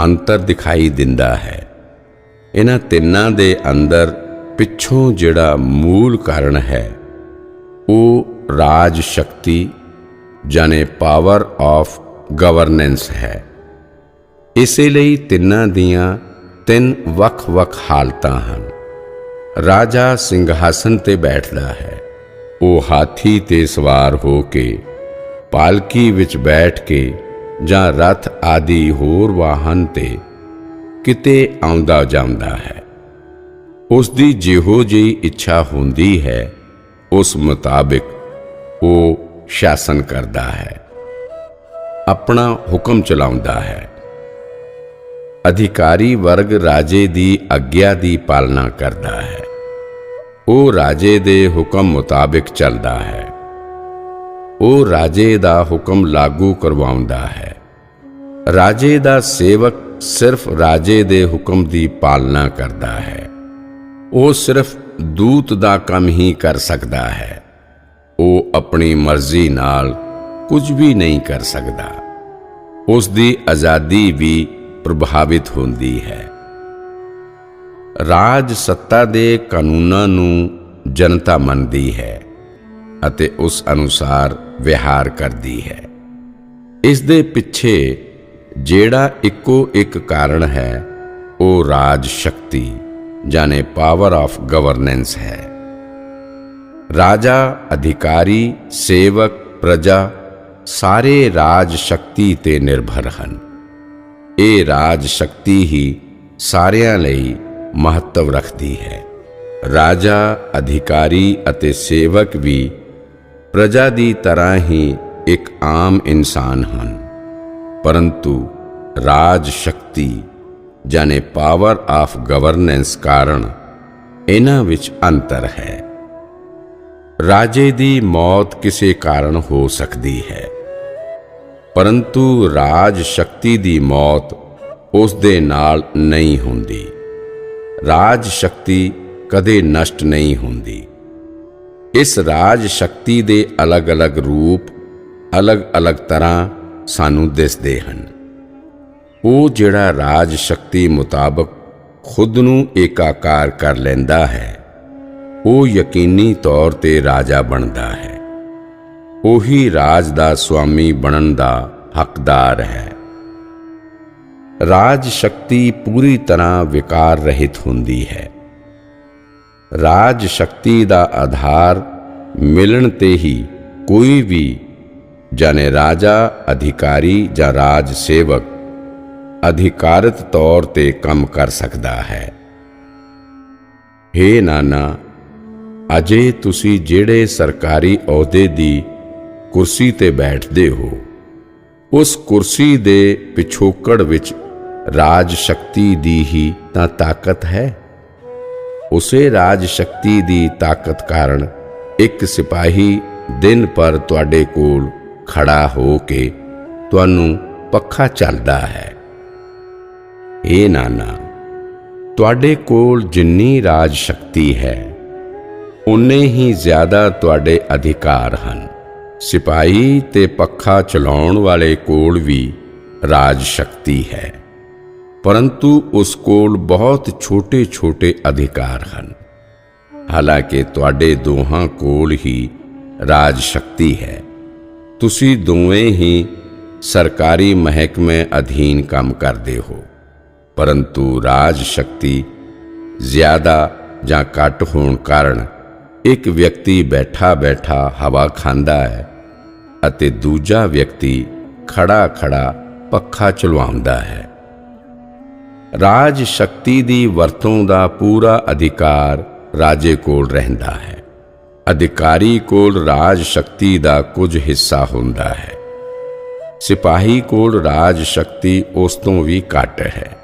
Speaker 2: ਅੰਤਰ ਦਿਖਾਈ ਦਿੰਦਾ ਹੈ। ਇਹਨਾਂ ਤਿੰਨਾਂ ਦੇ ਅੰਦਰ ਪਿੱਛੋਂ ਜਿਹੜਾ ਮੂਲ ਕਾਰਨ ਹੈ, ਉਹ ਰਾਜ ਸ਼ਕਤੀ ਜਾਣੇ ਪਾਵਰ ਆਫ ਗਵਰਨੈਂਸ ਹੈ। ਇਸੇ ਲਈ ਤਿੰਨਾਂ ਦੀਆਂ 3 ਵੱਖ-ਵੱਖ ਹਾਲਤਾਂ ਹਨ ਰਾਜਾ ਸਿੰਘਾਸਨ ਤੇ ਬੈਠਦਾ ਹੈ। ਉਹ ਹਾਥੀ ਤੇ ਸਵਾਰ ਹੋ ਕੇ, ਪਾਲਕੀ ਵਿੱਚ ਬੈਠ ਕੇ ਜਾਂ ਰਥ ਆਦਿ ਹੋਰ ਵਾਹਨ ਤੇ ਕਿਤੇ ਆਉਂਦਾ ਜਾਂਦਾ ਹੈ। ਉਸ ਦੀ ਜਿਹੋ ਜਿਹੀ ਇੱਛਾ ਹੁੰਦੀ ਹੈ, ਉਸ ਮੁਤਾਬਿਕ ਉਹ ਸ਼ਾਸਨ ਕਰਦਾ ਹੈ, ਆਪਣਾ ਹੁਕਮ ਚਲਾਉਂਦਾ ਹੈ। ਅਧਿਕਾਰੀ ਵਰਗ ਰਾਜੇ ਦੀ ਆਗਿਆ ਦੀ ਪਾਲਣਾ ਕਰਦਾ ਹੈ। ਉਹ ਰਾਜੇ ਦੇ ਹੁਕਮ ਮੁਤਾਬਿਕ ਚੱਲਦਾ ਹੈ। ਉਹ ਰਾਜੇ ਦਾ ਹੁਕਮ ਲਾਗੂ ਕਰਵਾਉਂਦਾ ਹੈ। ਰਾਜੇ ਦਾ ਸੇਵਕ ਸਿਰਫ ਰਾਜੇ ਦੇ ਹੁਕਮ ਦੀ ਪਾਲਣਾ ਕਰਦਾ ਹੈ। ਉਹ ਸਿਰਫ ਦੂਤ ਦਾ ਕੰਮ ਹੀ ਕਰ ਸਕਦਾ ਹੈ। ਉਹ ਆਪਣੀ ਮਰਜ਼ੀ ਨਾਲ ਕੁਝ ਵੀ ਨਹੀਂ ਕਰ ਸਕਦਾ। ਉਸ ਦੀ ਆਜ਼ਾਦੀ ਵੀ ਪ੍ਰਭਾਵਿਤ ਹੁੰਦੀ ਹੈ। ਰਾਜ ਸੱਤਾ ਦੇ ਕਾਨੂੰਨਾਂ ਨੂੰ ਜਨਤਾ ਮੰਨਦੀ ਹੈ ਅਤੇ ਉਸ ਅਨੁਸਾਰ ਵਿਹਾਰ ਕਰਦੀ ਹੈ। ਇਸ ਦੇ ਪਿੱਛੇ ਜਿਹੜਾ ਇੱਕੋ ਇੱਕ ਕਾਰਨ ਹੈ, ਉਹ ਰਾਜ ਸ਼ਕਤੀ ਜਾਨੇ ਪਾਵਰ ਆਫ ਗਵਰਨੈਂਸ ਹੈ। ਰਾਜਾ, ਅਧਿਕਾਰੀ, ਸੇਵਕ, ਪ੍ਰਜਾ ਸਾਰੇ ਰਾਜ ਸ਼ਕਤੀ ਤੇ ਨਿਰਭਰ ਹਨ। ਇਹ ਰਾਜ ਸ਼ਕਤੀ ਹੀ ਸਾਰਿਆਂ ਲਈ ਮਹੱਤਵ ਰੱਖਦੀ ਹੈ। ਰਾਜਾ, ਅਧਿਕਾਰੀ ਅਤੇ ਸੇਵਕ ਵੀ ਪ੍ਰਜਾ ਦੀ ਤਰ੍ਹਾਂ ਹੀ ਇੱਕ ਆਮ ਇਨਸਾਨ ਹਨ, ਪਰੰਤੂ ਰਾਜ ਸ਼ਕਤੀ ਜਾਨੇ ਪਾਵਰ ਆਫ ਗਵਰਨੈਂਸ ਕਾਰਨ ਇਹਨਾਂ ਵਿੱਚ ਅੰਤਰ ਹੈ। ਰਾਜੇ ਦੀ ਮੌਤ ਕਿਸੇ ਕਾਰਨ ਹੋ ਸਕਦੀ ਹੈ, ਪਰੰਤੂ ਰਾਜ ਸ਼ਕਤੀ ਦੀ ਮੌਤ ਉਸ ਦੇ ਨਾਲ ਨਹੀਂ ਹੁੰਦੀ। ਰਾਜ ਸ਼ਕਤੀ ਕਦੇ ਨਸ਼ਟ ਨਹੀਂ ਹੁੰਦੀ। ਇਸ ਰਾਜ ਸ਼ਕਤੀ ਦੇ ਅਲੱਗ-ਅਲੱਗ ਰੂਪ ਅਲੱਗ-ਅਲੱਗ ਤਰ੍ਹਾਂ ਸਾਨੂੰ ਦਿਸਦੇ ਹਨ। ਉਹ ਜਿਹੜਾ ਰਾਜ ਸ਼ਕਤੀ ਮੁਤਾਬਕ ਖੁਦ ਨੂੰ ਏਕਾਕਾਰ ਕਰ ਲੈਂਦਾ ਹੈ, ਉਹ ਯਕੀਨੀ ਤੌਰ ਤੇ ਰਾਜਾ ਬਣਦਾ ਹੈ। ਉਹੀ ਰਾਜ ਦਾ ਸੁਆਮੀ ਬਣਨ ਦਾ ਹੱਕਦਾਰ ਹੈ। ਰਾਜ ਸ਼ਕਤੀ ਪੂਰੀ ਤਰ੍ਹਾਂ ਵਿਕਾਰ ਰਹਿਤ ਹੁੰਦੀ ਹੈ। ਰਾਜ ਸ਼ਕਤੀ ਦਾ ਆਧਾਰ ਮਿਲਣ ਤੇ ਹੀ ਕੋਈ ਵੀ ਜਾਨੇ ਰਾਜਾ, ਅਧਿਕਾਰੀ ਜਾਂ ਰਾਜ ਸੇਵਕ ਅਧਿਕਾਰਤ ਤੌਰ ਤੇ ਕੰਮ ਕਰ ਸਕਦਾ ਹੈ। ਹੇ ਨਾਨਾ, ਅਜੇ ਤੁਸੀਂ ਜਿਹੜੇ ਸਰਕਾਰੀ ਅਹੁਦੇ ਦੀ ਕੁਰਸੀ ਤੇ ਬੈਠਦੇ ਹੋ, ਉਸ ਕੁਰਸੀ ਦੇ ਪਿਛੋਕੜ ਵਿੱਚ ਰਾਜ ਸ਼ਕਤੀ ਦੀ ਹੀ ਤਾਂ ਤਾਕਤ ਹੈ। ਉਸੇ ਰਾਜ ਸ਼ਕਤੀ ਦੀ ਤਾਕਤ ਕਾਰਨ ਇੱਕ ਸਿਪਾਹੀ ਦਿਨ ਭਰ ਤੁਹਾਡੇ ਕੋਲ ਖੜਾ ਹੋ ਕੇ ਤੁਹਾਨੂੰ ਪੱਖਾ ਚੱਲਦਾ ਹੈ। ਇਹ ਨਾਨਾ, ਤੁਹਾਡੇ ਕੋਲ ਜਿੰਨੀ ਰਾਜ ਸ਼ਕਤੀ ਹੈ, ਉਨੇ ਹੀ ਜ਼ਿਆਦਾ ਤੁਹਾਡੇ ਅਧਿਕਾਰ ਹਨ। ਸਿਪਾਹੀ ਤੇ ਪੱਖਾ ਚਲਾਉਣ ਵਾਲੇ ਕੋਲ ਵੀ ਰਾਜ ਸ਼ਕਤੀ ਹੈ, ਪਰੰਤੂ ਉਸ ਕੋਲ ਬਹੁਤ ਛੋਟੇ-ਛੋਟੇ ਅਧਿਕਾਰ ਹਨ। ਹਾਲਾਂਕਿ ਤੁਹਾਡੇ ਦੋਹਾਂ ਕੋਲ ਹੀ ਰਾਜ ਸ਼ਕਤੀ ਹੈ। ਤੁਸੀਂ ਦੋਵੇਂ ਹੀ ਸਰਕਾਰੀ ਮਹਿਕਮੇ ਅਧੀਨ ਕੰਮ ਕਰਦੇ ਹੋ, ਪਰੰਤੂ ਰਾਜ ਸ਼ਕਤੀ ਜ਼ਿਆਦਾ ਜਾਂ ਘੱਟ ਹੋਣ ਕਾਰਨ ਇੱਕ ਵਿਅਕਤੀ ਬੈਠਾ-ਬੈਠਾ ਹਵਾ ਖਾਂਦਾ ਹੈ ਅਤੇ ਦੂਜਾ ਵਿਅਕਤੀ ਖੜਾ-ਖੜਾ ਪੱਖਾ ਚਲਵਾਉਂਦਾ ਹੈ। ਰਾਜ ਸ਼ਕਤੀ ਦੀ ਵਰਤੋਂ ਦਾ ਪੂਰਾ ਅਧਿਕਾਰ ਰਾਜੇ ਕੋਲ ਰਹਿੰਦਾ ਹੈ। ਅਧਿਕਾਰੀ ਕੋਲ ਰਾਜ ਸ਼ਕਤੀ ਦਾ ਕੁਝ ਹਿੱਸਾ ਹੁੰਦਾ ਹੈ। ਸਿਪਾਹੀ ਕੋਲ ਰਾਜ ਸ਼ਕਤੀ ਉਸ ਤੋਂ ਵੀ ਘੱਟ ਹੈ।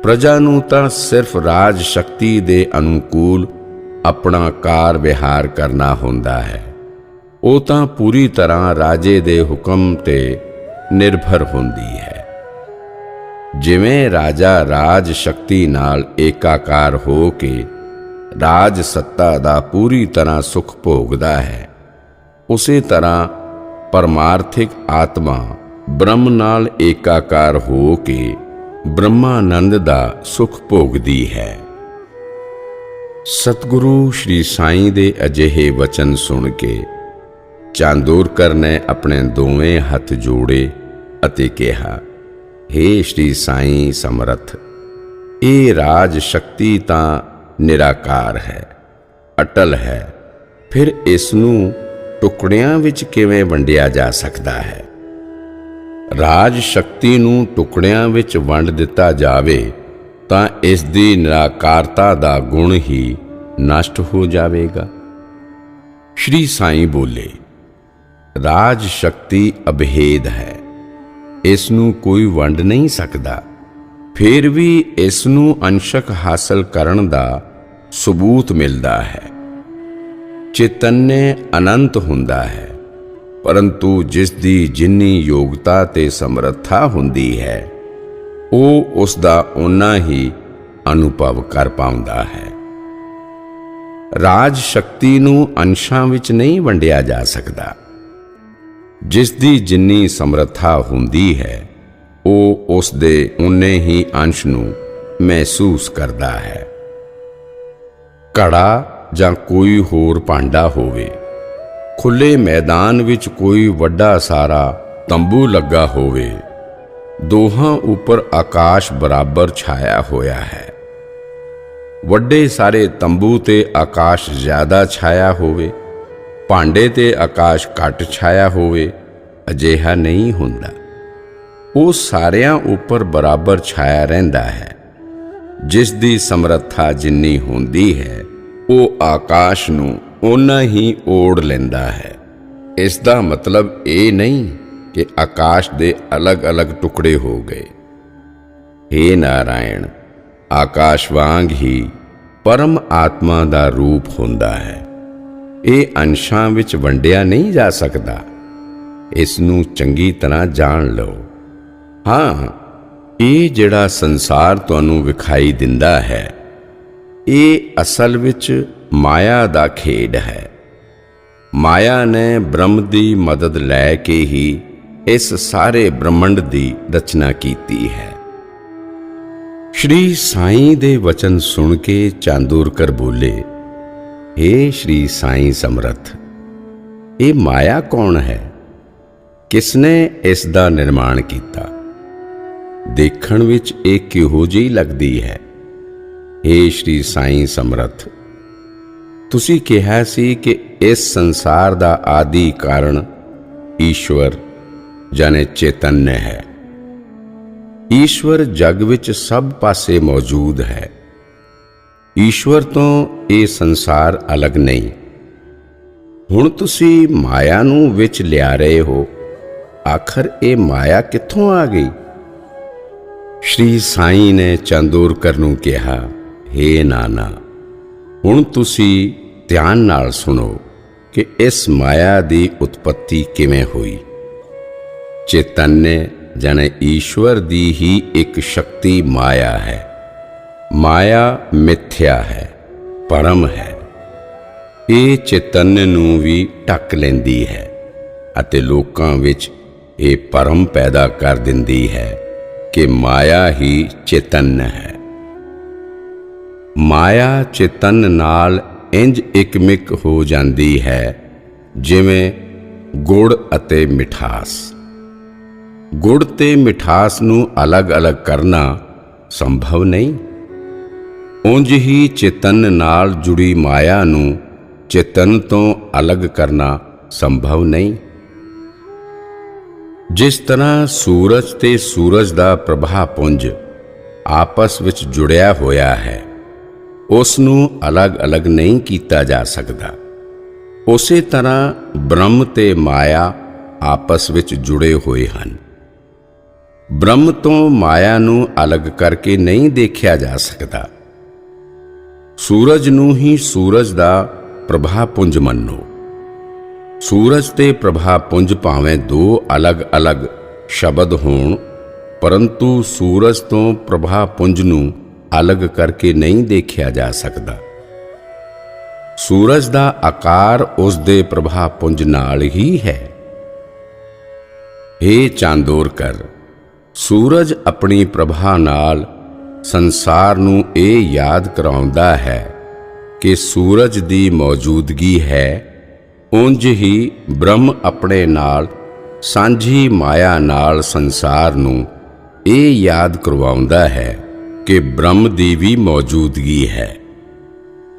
Speaker 2: ਪ੍ਰਜਾ ਨੂੰ ਤਾਂ ਸਿਰਫ ਰਾਜ ਸ਼ਕਤੀ ਦੇ ਅਨੁਕੂਲ ਆਪਣਾ ਕਾਰ ਵਿਹਾਰ ਕਰਨਾ ਹੁੰਦਾ ਹੈ। ਉਹ ਤਾਂ ਪੂਰੀ ਤਰ੍ਹਾਂ ਰਾਜੇ ਦੇ ਹੁਕਮ ਤੇ ਨਿਰਭਰ ਹੁੰਦੀ ਹੈ। ਜਿਵੇਂ ਰਾਜਾ ਰਾਜ ਸ਼ਕਤੀ ਨਾਲ ਏਕਾਕਾਰ ਹੋ ਕੇ ਰਾਜ ਸੱਤਾ ਦਾ ਪੂਰੀ ਤਰ੍ਹਾਂ ਸੁਖ ਭੋਗਦਾ ਹੈ, ਉਸੇ ਤਰ੍ਹਾਂ ਪਰਮਾਰਥਿਕ ਆਤਮਾ ਬ੍ਰਹਮ ਨਾਲ ਏਕਾਕਾਰ ਹੋ ਕੇ ਬ੍ਰਹਮਾਨੰਦ ਦਾ ਸੁਖ ਭੋਗਦੀ ਹੈ। ਸਤਿਗੁਰੂ ਸ਼੍ਰੀ ਸਾਈਂ ਦੇ ਅਜਿਹੇ ਵਚਨ ਸੁਣ ਕੇ ਚਾਂਦੋਰਕਰ ਨੇ ਆਪਣੇ ਦੋਵੇਂ ਹੱਥ ਜੋੜੇ ਅਤੇ ਕਿਹਾ, ਹੇ ਸ਼੍ਰੀ ਸਾਈਂ ਸਮਰੱਥ, ਇਹ ਰਾਜ ਸ਼ਕਤੀ ਤਾਂ ਨਿਰਾਕਾਰ ਹੈ, ਅਟਲ ਹੈ, ਫਿਰ ਇਸ ਨੂੰ ਟੁਕੜਿਆਂ ਵਿੱਚ ਕਿਵੇਂ ਵੰਡਿਆ ਜਾ ਸਕਦਾ ਹੈ? ਰਾਜ ਸ਼ਕਤੀ ਨੂੰ ਟੁਕੜਿਆਂ ਵਿੱਚ ਵੰਡ ਦਿੱਤਾ ਜਾਵੇ ਤਾਂ ਇਸ ਦੀ ਨਿਰਾਕਾਰਤਾ ਦਾ ਗੁਣ ਹੀ ਨਸ਼ਟ ਹੋ ਜਾਵੇਗਾ। ਸ਼੍ਰੀ ਸਾਈਂ ਬੋਲੇ, ਰਾਜ ਸ਼ਕਤੀ ਅਭੇਦ ਹੈ, ਇਸ ਨੂੰ ਕੋਈ ਵੰਡ ਨਹੀਂ ਸਕਦਾ। ਫਿਰ ਵੀ ਇਸ ਨੂੰ ਅੰਸ਼ਕ ਹਾਸਲ ਕਰਨ ਦਾ ਸਬੂਤ ਮਿਲਦਾ ਹੈ। ਚੈਤन्य ਅਨੰਤ ਹੁੰਦਾ ਹੈ, ਪਰੰਤੂ ਜਿਸ ਦੀ ਜਿੰਨੀ ਯੋਗਤਾ ਤੇ ਸਮਰੱਥਾ ਹੁੰਦੀ ਹੈ ਉਹ ਉਸ ਦਾ ਓਨਾ ਹੀ ਅਨੁਭਵ ਕਰ ਪਾਉਂਦਾ ਹੈ। ਰਾਜ ਸ਼ਕਤੀ ਨੂੰ ਅੰਸ਼ਾਂ ਵਿੱਚ ਨਹੀਂ ਵੰਡਿਆ ਜਾ ਸਕਦਾ। ਜਿਸ ਦੀ ਜਿੰਨੀ ਸਮਰੱਥਾ ਹੁੰਦੀ ਹੈ ਉਹ ਉਸ ਦੇ ਉਨੇ ਹੀ ਅੰਸ਼ ਨੂੰ ਮਹਿਸੂਸ ਕਰਦਾ ਹੈ। ਘੜਾ ਜਾਂ ਕੋਈ ਹੋਰ ਭਾਂਡਾ ਹੋਵੇ, ਖੁੱਲੇ ਮੈਦਾਨ ਵਿੱਚ ਕੋਈ ਵੱਡਾ ਸਾਰਾ ਤੰਬੂ ਲੱਗਾ ਹੋਵੇ, ਦੋਹਾਂ ਉੱਪਰ ਆਕਾਸ਼ ਬਰਾਬਰ ਛਾਇਆ ਹੋਇਆ ਹੈ। ਵੱਡੇ ਸਾਰੇ ਤੰਬੂ ਤੇ ਆਕਾਸ਼ ਜ਼ਿਆਦਾ ਛਾਇਆ ਹੋਵੇ, ਭਾਂਡੇ ਤੇ ਆਕਾਸ਼ ਘੱਟ ਛਾਇਆ ਹੋਵੇ, ਅਜਿਹਾ ਨਹੀਂ ਹੁੰਦਾ। ਉਹ ਸਾਰਿਆਂ ਉੱਪਰ ਬਰਾਬਰ ਛਾਇਆ ਰਹਿੰਦਾ ਹੈ। ਜਿਸ ਦੀ ਸਮਰੱਥਾ ਜਿੰਨੀ ਹੁੰਦੀ ਹੈ ਉਹ ਆਕਾਸ਼ ਨੂੰ ਓਨਾ ਹੀ ਓੜ ਲੈਂਦਾ ਹੈ। ਇਸ ਦਾ ਮਤਲਬ ਇਹ ਨਹੀਂ ਕਿ ਆਕਾਸ਼ ਦੇ ਅਲੱਗ-ਅਲੱਗ ਟੁਕੜੇ ਹੋ ਗਏ। ਹੇ ਨਾਰਾਇਣ, ਆਕਾਸ਼ ਵਾਂਗ ਹੀ ਪਰਮ ਆਤਮਾ ਦਾ ਰੂਪ ਹੁੰਦਾ ਹੈ। ਇਹ ਅੰਸ਼ਾਂ ਵਿੱਚ ਵੰਡਿਆ ਨਹੀਂ ਜਾ ਸਕਦਾ। ਇਸ ਨੂੰ ਚੰਗੀ ਤਰ੍ਹਾਂ ਜਾਣ ਲਓ। ਹਾਂ, ਇਹ ਜਿਹੜਾ ਸੰਸਾਰ ਤੁਹਾਨੂੰ ਵਿਖਾਈ ਦਿੰਦਾ ਹੈ ਇਹ ਅਸਲ ਵਿੱਚ ਮਾਇਆ ਦਾ ਖੇਡ ਹੈ। ਮਾਇਆ ਨੇ ਬ੍ਰਹਮ ਦੀ ਮਦਦ ਲੈ ਕੇ ਹੀ ਇਸ ਸਾਰੇ ਬ੍ਰਹਮੰਡ ਦੀ ਰਚਨਾ ਕੀਤੀ ਹੈ। ਸ਼੍ਰੀ ਸਾਈਂ ਦੇ ਵਚਨ ਸੁਣ ਕੇ ਚਾਂਦੂਰਕਰ ਬੋਲੇ, ਹੇ ਸ਼੍ਰੀ ਸਾਈਂ ਸਮਰੱਥ, ਇਹ ਮਾਇਆ ਕੌਣ ਹੈ? ਕਿਸਨੇ ਇਸ ਦਾ ਨਿਰਮਾਣ ਕੀਤਾ? ਦੇਖਣ ਵਿੱਚ ਇਹ ਕਿਹੋ ਜਿਹੀ ਲੱਗਦੀ ਹੈ? ਹੇ ਸ਼੍ਰੀ ਸਾਈਂ ਸਮਰੱਥ, ਤੁਸੀਂ ਕਿਹਾ ਸੀ ਕਿ ਇਸ ਸੰਸਾਰ ਦਾ ਆਦਿ ਕਾਰਨ ਈਸ਼ਵਰ ਜਾਨੇ ਚੈਤन्य ਹੈ। ਈਸ਼ਵਰ ਜਗ ਵਿੱਚ ਸਭ ਪਾਸੇ ਮੌਜੂਦ ਹੈ। ਈਸ਼ਵਰ ਤੋਂ ਇਹ ਸੰਸਾਰ ਅਲੱਗ ਨਹੀਂ। ਹੁਣ ਤੁਸੀਂ ਮਾਇਆ ਨੂੰ ਵਿੱਚ ਲਿਆ ਰਹੇ ਹੋ। ਆਖਰ ਇਹ ਮਾਇਆ ਕਿੱਥੋਂ ਆ ਗਈ? ਸ਼੍ਰੀ ਸਾਈਂ ਨੇ ਚਾਂਦੂਰਕਰ ਨੂੰ ਕਿਹਾ, ਹੇ ਨਾਨਾ, ਹੁਣ ਤੁਸੀਂ ਧਿਆਨ ਨਾਲ ਸੁਣੋ ਕਿ ਇਸ ਮਾਇਆ ਦੀ ਉਤਪਤੀ ਕਿਵੇਂ ਹੋਈ। ਚੈਤन्य ਜਾਨੇ ਈਸ਼ਵਰ ਦੀ ਹੀ ਇੱਕ ਸ਼ਕਤੀ ਮਾਇਆ ਹੈ। ਮਾਇਆ ਮਿਥਿਆ ਹੈ, ਪਰਮ ਹੈ। ਇਹ ਚੈਤन्य ਨੂੰ ਵੀ ਢੱਕ ਲੈਂਦੀ ਹੈ ਅਤੇ ਲੋਕਾਂ ਵਿੱਚ ਇਹ ਭਰਮ ਪੈਦਾ ਕਰ ਦਿੰਦੀ ਹੈ ਕਿ ਮਾਇਆ ਹੀ ਚੈਤन्य ਹੈ। ਮਾਇਆ ਚੈਤन्य ਨਾਲ ਇੰਜ ਇਕਮਿਕ ਹੋ ਜਾਂਦੀ ਹੈ ਜਿਵੇਂ ਗੁੜ ਅਤੇ ਮਿਠਾਸ। ਗੁੜ ਤੇ ਮਿਠਾਸ ਨੂੰ ਅਲੱਗ-ਅਲੱਗ ਕਰਨਾ ਸੰਭਵ ਨਹੀਂ। ਉਂਝ ਹੀ ਚੈਤन्य ਨਾਲ ਜੁੜੀ ਮਾਇਆ ਨੂੰ ਚੇਤਨ ਤੋਂ ਅਲੱਗ ਕਰਨਾ ਸੰਭਵ ਨਹੀਂ। ਜਿਸ ਤਰ੍ਹਾਂ ਸੂਰਜ ਤੇ ਸੂਰਜ ਦਾ ਪ੍ਰਭਾ ਪੁੰਜ ਆਪਸ ਵਿੱਚ ਜੁੜਿਆ ਹੋਇਆ ਹੈ, ਉਸ ਨੂੰ ਅਲੱਗ-ਅਲੱਗ ਨਹੀਂ ਕੀਤਾ ਜਾ ਸਕਦਾ। ਉਸੇ ਤਰ੍ਹਾਂ ਬ੍ਰਹਮ ਤੇ ਮਾਇਆ ਆਪਸ ਵਿੱਚ ਜੁੜੇ ਹੋਏ ਹਨ। ਬ੍ਰਹਮ ਤੋਂ ਮਾਇਆ ਨੂੰ ਅਲੱਗ ਕਰਕੇ ਨਹੀਂ ਦੇਖਿਆ ਜਾ ਸਕਦਾ। ਸੂਰਜ ਨੂੰ ਹੀ ਸੂਰਜ ਦਾ ਪ੍ਰਭਾ ਪੁੰਜ ਮੰਨੋ। ਸੂਰਜ ਤੇ ਪ੍ਰਭਾ ਪੁੰਜ ਭਾਵੇਂ ਦੋ ਅਲੱਗ-ਅਲੱਗ ਸ਼ਬਦ ਹੋਣ, ਪਰੰਤੂ ਸੂਰਜ ਤੋਂ ਪ੍ਰਭਾ ਪੁੰਜ ਨੂੰ ਅਲੱਗ ਕਰਕੇ ਨਹੀਂ ਦੇਖਿਆ ਜਾ ਸਕਦਾ। ਸੂਰਜ ਦਾ ਆਕਾਰ ਉਸ ਦੇ ਪ੍ਰਭਾ ਪੁੰਜ ਨਾਲ ਹੀ ਹੈ। ਹੇ ਚਾਂਦੋਰਕਰ, ਸੂਰਜ ਆਪਣੀ ਪ੍ਰਭਾ ਨਾਲ ਸੰਸਾਰ ਨੂੰ ਇਹ ਯਾਦ ਕਰਾਉਂਦਾ ਹੈ ਕਿ ਸੂਰਜ ਦੀ ਮੌਜੂਦਗੀ ਹੈ। ਉਂਝ ਹੀ ਬ੍ਰਹਮ ਆਪਣੇ ਨਾਲ ਸਾਂਝੀ ਮਾਇਆ ਨਾਲ ਸੰਸਾਰ ਨੂੰ ਇਹ ਯਾਦ ਕਰਵਾਉਂਦਾ ਹੈ ਕਿ ਬ੍ਰਹਮ ਦੀ ਵੀ ਮੌਜੂਦਗੀ ਹੈ।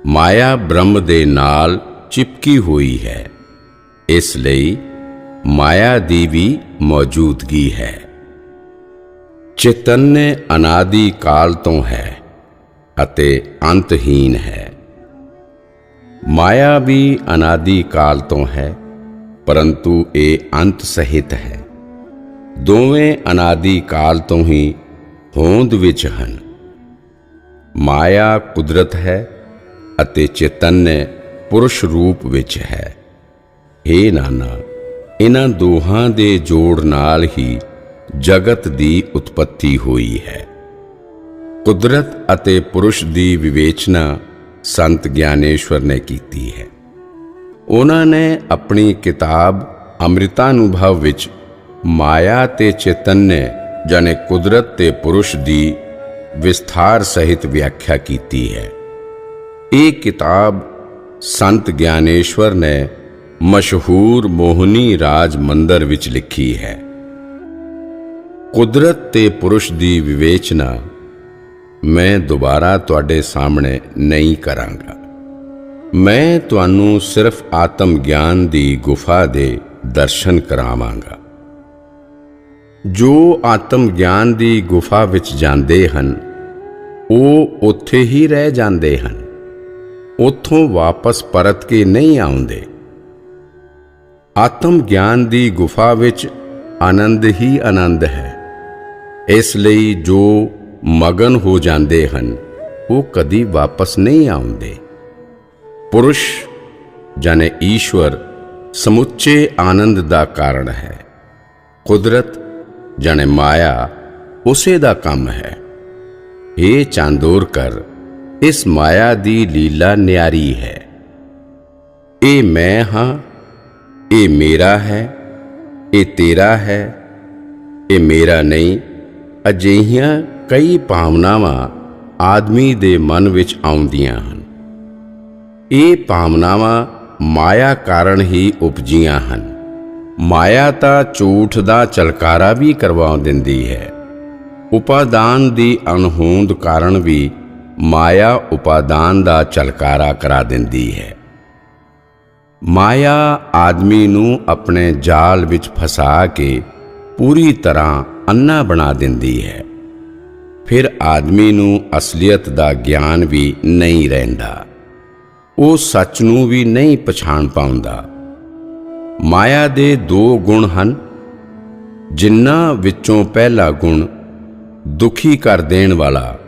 Speaker 2: ਮਾਇਆ ਬ੍ਰਹਮ ਦੇ ਨਾਲ ਚਿਪਕੀ ਹੋਈ ਹੈ, ਇਸ ਲਈ ਮਾਇਆ ਦੀ ਵੀ ਮੌਜੂਦਗੀ ਹੈ। ਚੈਤन्य ਅਨਾਦਿ ਕਾਲ ਤੋਂ ਹੈ ਅਤੇ ਅੰਤਹੀਨ ਹੈ। ਮਾਇਆ ਵੀ ਅਨਾਦਿ ਕਾਲ ਤੋਂ ਹੈ, ਪਰੰਤੂ ਇਹ ਅੰਤ ਸਹਿਤ ਹੈ। ਦੋਵੇਂ ਅਨਾਦਿ ਕਾਲ ਤੋਂ ਹੀ ਹੋਂਦ ਵਿੱਚ ਹਨ। ਮਾਇਆ ਕੁਦਰਤ ਹੈ ਅਤੇ ਚੈਤन्य ਪੁਰਸ਼ ਰੂਪ ਵਿੱਚ ਹੈ। हे ਨਾਨਾ, ਇਹਨਾਂ ਦੋਹਾਂ ਦੇ ਜੋੜ ਨਾਲ ਹੀ ਜਗਤ ਦੀ ਉਤਪਤੀ ਹੋਈ ਹੈ। ਕੁਦਰਤ ਅਤੇ ਪੁਰਸ਼ ਦੀ ਵਿਵੇਚਨਾ ਸੰਤ ਗਿਆਨੇਸ਼ਵਰ ਨੇ ਕੀਤੀ ਹੈ। ਉਹਨਾਂ ਨੇ ਆਪਣੀ ਕਿਤਾਬ ਅੰਮ੍ਰਿਤਾਨੁਭਵ ਵਿੱਚ ਮਾਇਆ ਤੇ ਚੈਤन्य ਜਾਣੇ ਕੁਦਰਤ ਤੇ ਪੁਰਸ਼ ਦੀ ਵਿਸਥਾਰ ਸਹਿਤ ਵਿਆਖਿਆ ਕੀਤੀ ਹੈ। ਇਹ ਕਿਤਾਬ ਸੰਤ ਗਿਆਨੇਸ਼ਵਰ ਨੇ ਮਸ਼ਹੂਰ ਮੋਹਨੀ ਰਾਜ ਮੰਦਰ ਵਿੱਚ ਲਿਖੀ ਹੈ। ਕੁਦਰਤ ਤੇ ਪੁਰਸ਼ ਦੀ ਵਿਵੇਚਨਾ ਮੈਂ ਦੁਬਾਰਾ ਤੁਹਾਡੇ ਸਾਹਮਣੇ ਨਹੀਂ ਕਰਾਂਗਾ। ਮੈਂ ਤੁਹਾਨੂੰ ਸਿਰਫ ਆਤਮ ਗਿਆਨ ਦੀ ਗੁਫਾ ਦੇ ਦਰਸ਼ਨ ਕਰਾਵਾਂਗਾ। ਜੋ ਆਤਮ ਗਿਆਨ ਦੀ ਗੁਫਾ ਵਿੱਚ ਜਾਂਦੇ ਹਨ, ਉਹ ਉੱਥੇ ਹੀ ਰਹਿ ਜਾਂਦੇ ਹਨ, ਉੱਥੋਂ ਵਾਪਸ ਪਰਤ ਕੇ ਨਹੀਂ ਆਉਂਦੇ। ਆਤਮ ਗਿਆਨ ਦੀ ਗੁਫਾ ਵਿੱਚ ਆਨੰਦ ਹੀ ਆਨੰਦ ਹੈ। ਇਸ ਲਈ ਜੋ ਮਗਨ ਹੋ ਜਾਂਦੇ ਹਨ, ਉਹ ਕਦੀ ਵਾਪਸ ਨਹੀਂ ਆਉਂਦੇ। ਪੁਰਸ਼ ਜਾਣੇ ਈਸ਼ਵਰ ਸਮੁੱਚੇ ਆਨੰਦ ਦਾ ਕਾਰਨ ਹੈ। ਕੁਦਰਤ ਜਾਣੇ ਮਾਇਆ ਉਸੇ ਦਾ ਕੰਮ ਹੈ। ਇਹ ਚਾਂਦੋਰਕਰ, ਇਸ ਮਾਇਆ ਦੀ ਲੀਲਾ ਨਿਆਰੀ ਹੈ। ਇਹ ਮੈਂ ਹਾਂ, ਇਹ ਮੇਰਾ ਹੈ, ਇਹ ਤੇਰਾ ਹੈ, ਇਹ ਮੇਰਾ ਨਹੀਂ। ਅਜਿਹੀਆਂ ਕਈ ਭਾਵਨਾਵਾਂ ਆਦਮੀ ਦੇ ਮਨ ਵਿੱਚ ਆਉਂਦੀਆਂ ਹਨ। ਇਹ ਭਾਵਨਾਵਾਂ ਮਾਇਆ ਕਾਰਨ ਹੀ ਉਪਜੀਆਂ ਹਨ। ਮਾਇਆ ਤਾਂ ਝੂਠ ਦਾ ਚਲਕਾਰਾ ਵੀ ਕਰਵਾ ਦਿੰਦੀ ਹੈ। ਉਪਾਦਾਨ ਦੀ ਅਣਹੋਂਦ ਕਾਰਨ ਵੀ ਮਾਇਆ ਉਪਾਦਾਨ ਦਾ ਚਲਕਾਰਾ ਕਰਾ ਦਿੰਦੀ ਹੈ। ਮਾਇਆ ਆਦਮੀ ਨੂੰ ਆਪਣੇ ਜਾਲ ਵਿੱਚ ਫਸਾ ਕੇ ਪੂਰੀ ਤਰ੍ਹਾਂ ਅੰਨਾ ਬਣਾ ਦਿੰਦੀ ਹੈ। ਫਿਰ ਆਦਮੀ ਨੂੰ ਅਸਲੀਅਤ ਦਾ ਗਿਆਨ ਵੀ ਨਹੀਂ ਰਹਿੰਦਾ। ਉਹ ਸੱਚ ਨੂੰ ਵੀ ਨਹੀਂ ਪਛਾਣ ਪਾਉਂਦਾ। ਮਾਇਆ ਦੇ ਦੋ ਗੁਣ ਹਨ, ਜਿਨ੍ਹਾਂ ਵਿੱਚੋਂ ਪਹਿਲਾ ਗੁਣ ਦੁਖੀ ਕਰ ਦੇਣ ਵਾਲਾ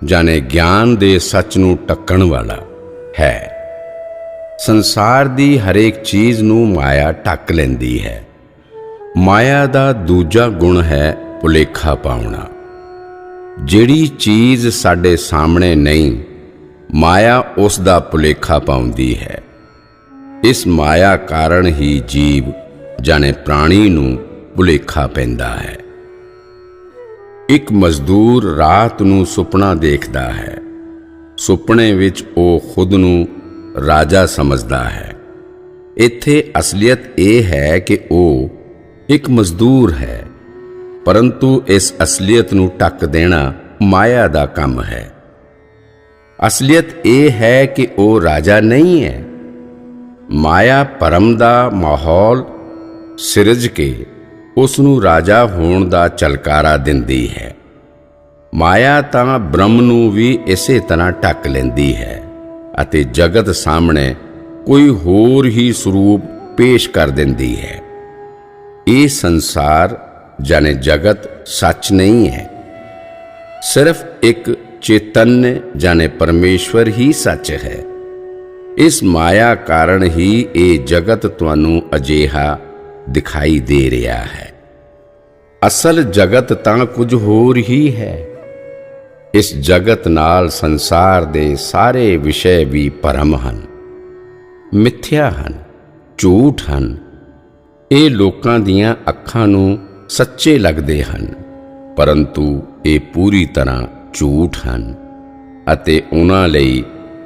Speaker 2: ਜਾਣੇ ਗਿਆਨ ਦੇ ਸੱਚ ਨੂੰ ਢੱਕਣ ਵਾਲਾ ਹੈ। ਸੰਸਾਰ ਦੀ ਹਰੇਕ ਚੀਜ਼ ਨੂੰ ਮਾਇਆ ਢੱਕ ਲੈਂਦੀ ਹੈ। ਮਾਇਆ ਦਾ ਦੂਜਾ ਗੁਣ ਹੈ ਭੁਲੇਖਾ ਪਾਉਣਾ। ਜਿਹੜੀ ਚੀਜ਼ ਸਾਡੇ ਸਾਹਮਣੇ ਨਹੀਂ, ਮਾਇਆ ਉਸ ਦਾ ਭੁਲੇਖਾ ਪਾਉਂਦੀ ਹੈ। ਇਸ ਮਾਇਆ ਕਾਰਨ ਹੀ ਜੀਵ ਜਾਣੇ ਪ੍ਰਾਣੀ ਨੂੰ ਭੁਲੇਖਾ ਪੈਂਦਾ ਹੈ। ਇੱਕ ਮਜ਼ਦੂਰ ਰਾਤ ਨੂੰ ਸੁਪਨਾ ਦੇਖਦਾ ਹੈ। ਸੁਪਨੇ ਵਿੱਚ ਉਹ ਖੁਦ ਨੂੰ ਰਾਜਾ ਸਮਝਦਾ ਹੈ। ਇੱਥੇ ਅਸਲੀਅਤ ਇਹ ਹੈ ਕਿ ਉਹ ਇੱਕ ਮਜ਼ਦੂਰ ਹੈ, ਪਰੰਤੂ ਇਸ ਅਸਲੀਅਤ ਨੂੰ ਢੱਕ ਦੇਣਾ ਮਾਇਆ ਦਾ ਕੰਮ ਹੈ। ਅਸਲੀਅਤ ਇਹ ਹੈ ਕਿ ਉਹ ਰਾਜਾ ਨਹੀਂ ਹੈ। ਮਾਇਆ ਭਰਮ ਦਾ ਮਾਹੌਲ ਸਿਰਜ ਕੇ ਉਸ ਨੂੰ ਰਾਜਾ ਹੋਣ ਦਾ ਚਲਕਾਰਾ ਦਿੰਦੀ ਹੈ। ਮਾਇਆ ਤਾਂ ਬ੍ਰਹਮ ਨੂੰ ਵੀ ਇਸੇ ਤਰ੍ਹਾਂ ਢੱਕ ਲੈਂਦੀ ਹੈ ਅਤੇ ਜਗਤ ਸਾਹਮਣੇ ਕੋਈ ਹੋਰ ਹੀ ਸਰੂਪ ਪੇਸ਼ ਕਰ ਦਿੰਦੀ ਹੈ। ਇਹ ਸੰਸਾਰ ਜਾਣੇ ਜਗਤ ਸੱਚ ਨਹੀਂ ਹੈ। ਸਿਰਫ ਇੱਕ ਚੈਤन्य ਜਾਣੇ ਪਰਮੇਸ਼ਵਰ ਹੀ ਸੱਚ ਹੈ। ਇਸ ਮਾਇਆ ਕਾਰਨ ਹੀ ਇਹ ਜਗਤ ਤੁਹਾਨੂੰ ਅਜਿਹਾ ਦਿਖਾਈ ਦੇ ਰਿਹਾ ਹੈ। ਅਸਲ ਜਗਤ ਤਾਂ ਕੁਝ ਹੋਰ ਹੀ ਹੈ। ਇਸ ਜਗਤ ਨਾਲ ਸੰਸਾਰ ਦੇ ਸਾਰੇ ਵਿਸ਼ੇ ਵੀ ਭਰਮ ਹਨ, ਮਿੱਥਿਆ ਹਨ, ਝੂਠ ਹਨ। ਇਹ ਲੋਕਾਂ ਦੀਆਂ ਅੱਖਾਂ ਨੂੰ ਸੱਚੇ ਲੱਗਦੇ ਹਨ, ਪਰੰਤੂ ਇਹ ਪੂਰੀ ਤਰ੍ਹਾਂ ਝੂਠ ਹਨ ਅਤੇ ਉਹਨਾਂ ਲਈ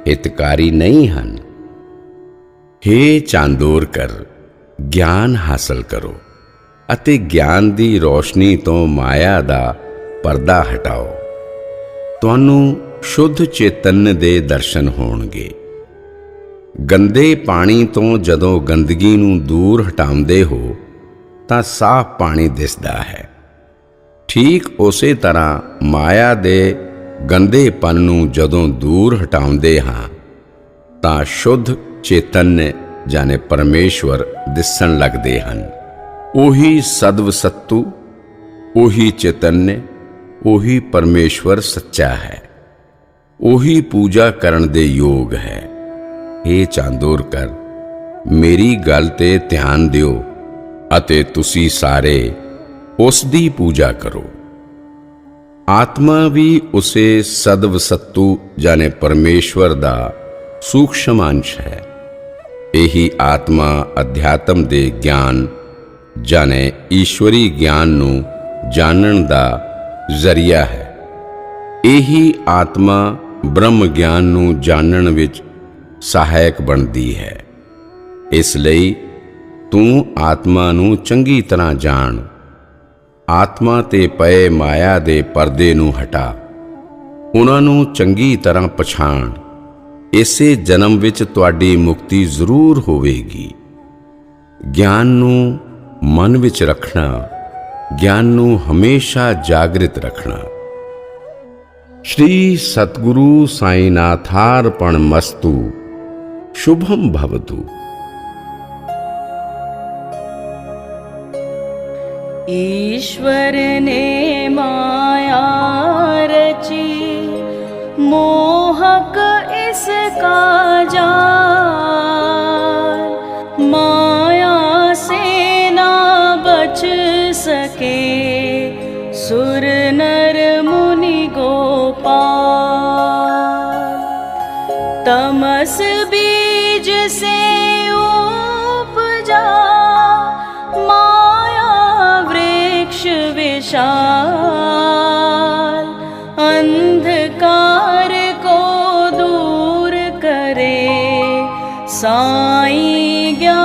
Speaker 2: ਹਿਤਕਾਰੀ ਨਹੀਂ ਹਨ। ਹੇ ਚਾਂਦੋਰਕਰ, ਗਿਆਨ ਹਾਸਲ ਕਰੋ ਅਤੇ ਗਿਆਨ ਦੀ ਰੋਸ਼ਨੀ ਤੋਂ ਮਾਇਆ ਦਾ ਪਰਦਾ ਹਟਾਓ। ਤੁਹਾਨੂੰ ਸ਼ੁੱਧ ਚੇਤਨ ਦੇ ਦਰਸ਼ਨ ਹੋਣਗੇ। ਗੰਦੇ ਪਾਣੀ ਤੋਂ ਜਦੋਂ ਗੰਦਗੀ ਨੂੰ ਦੂਰ ਹਟਾਉਂਦੇ ਹੋ ਤਾਂ ਸਾਫ਼ ਪਾਣੀ ਦਿਸਦਾ ਹੈ। ਠੀਕ ਉਸੇ ਤਰ੍ਹਾਂ ਮਾਇਆ ਦੇ ਗੰਦੇਪਨ ਨੂੰ ਜਦੋਂ ਦੂਰ ਹਟਾਉਂਦੇ ਹਾਂ ਤਾਂ ਸ਼ੁੱਧ ਚੇਤਨ ਜਾਨੇ ਪਰਮੇਸ਼ਵਰ ਦਿਸਣ ਲੱਗਦੇ ਹਨ। ਉਹੀ ਸਦਵ ਸੱਤੂ, ਉਹੀ ਚੇਤਨ, ਉਹੀ ਪਰਮੇਸ਼ਵਰ ਸੱਚਾ ਹੈ, ਉਹੀ ਪੂਜਾ ਕਰਨ ਦੇ ਯੋਗ ਹੈ। ਇਹ ਚਾਂਦੋਰਕਰ, ਮੇਰੀ ਗੱਲ ਤੇ ਧਿਆਨ ਦਿਓ ਅਤੇ ਤੁਸੀਂ ਸਾਰੇ ਉਸ ਦੀ ਪੂਜਾ ਕਰੋ। ਆਤਮਾ ਵੀ ਉਸੇ ਸਦਵ ਸੱਤੂ ਜਾਨੇ ਪਰਮੇਸ਼ਵਰ ਦਾ ਸੂਖਸ਼ਮ ਅੰਸ਼ ਹੈ। ਇਹੀ ਆਤਮਾ ਅਧਿਆਤਮ ਦੇ ਗਿਆਨ ਜਾਨੇ ਈਸ਼ਵਰੀ ਗਿਆਨ ਨੂੰ ਜਾਣਨ ਦਾ ਜ਼ਰੀਆ ਹੈ। ਇਹੀ ਆਤਮਾ ਬ੍ਰਹਮ ਗਿਆਨ ਨੂੰ ਜਾਣਨ ਵਿੱਚ ਸਹਾਇਕ ਬਣਦੀ ਹੈ। ਇਸ ਲਈ ਤੂੰ ਆਤਮਾ ਨੂੰ ਚੰਗੀ ਤਰ੍ਹਾਂ ਜਾਣ। ਆਤਮਾ ਤੇ ਪਏ ਮਾਇਆ ਦੇ ਪਰਦੇ ਨੂੰ ਹਟਾ, ਉਹਨਾਂ ਨੂੰ ਚੰਗੀ ਤਰ੍ਹਾਂ ਪਛਾਣ। ਇਸੇ ਜਨਮ ਵਿੱਚ ਤੁਹਾਡੀ ਮੁਕਤੀ ਜ਼ਰੂਰ ਹੋਵੇਗੀ। ਗਿਆਨ ਨੂੰ ਮਨ ਵਿੱਚ ਰੱਖਣਾ, ਗਿਆਨ ਨੂੰ ਹਮੇਸ਼ਾ ਜਾਗਰਿਤ ਰੱਖਣਾ। श्री सतगुरु साईनाथार्पणमस्तु। शुभम भवतु।
Speaker 1: ईश्वर ने माया रची, मोहक इसका जाल। माया से ना बच सके सुर नर मुनि गोपाल। तमस बीज से उपजा माया वृक्ष विशाल। अंधकार को दूर करे साईं ज्ञान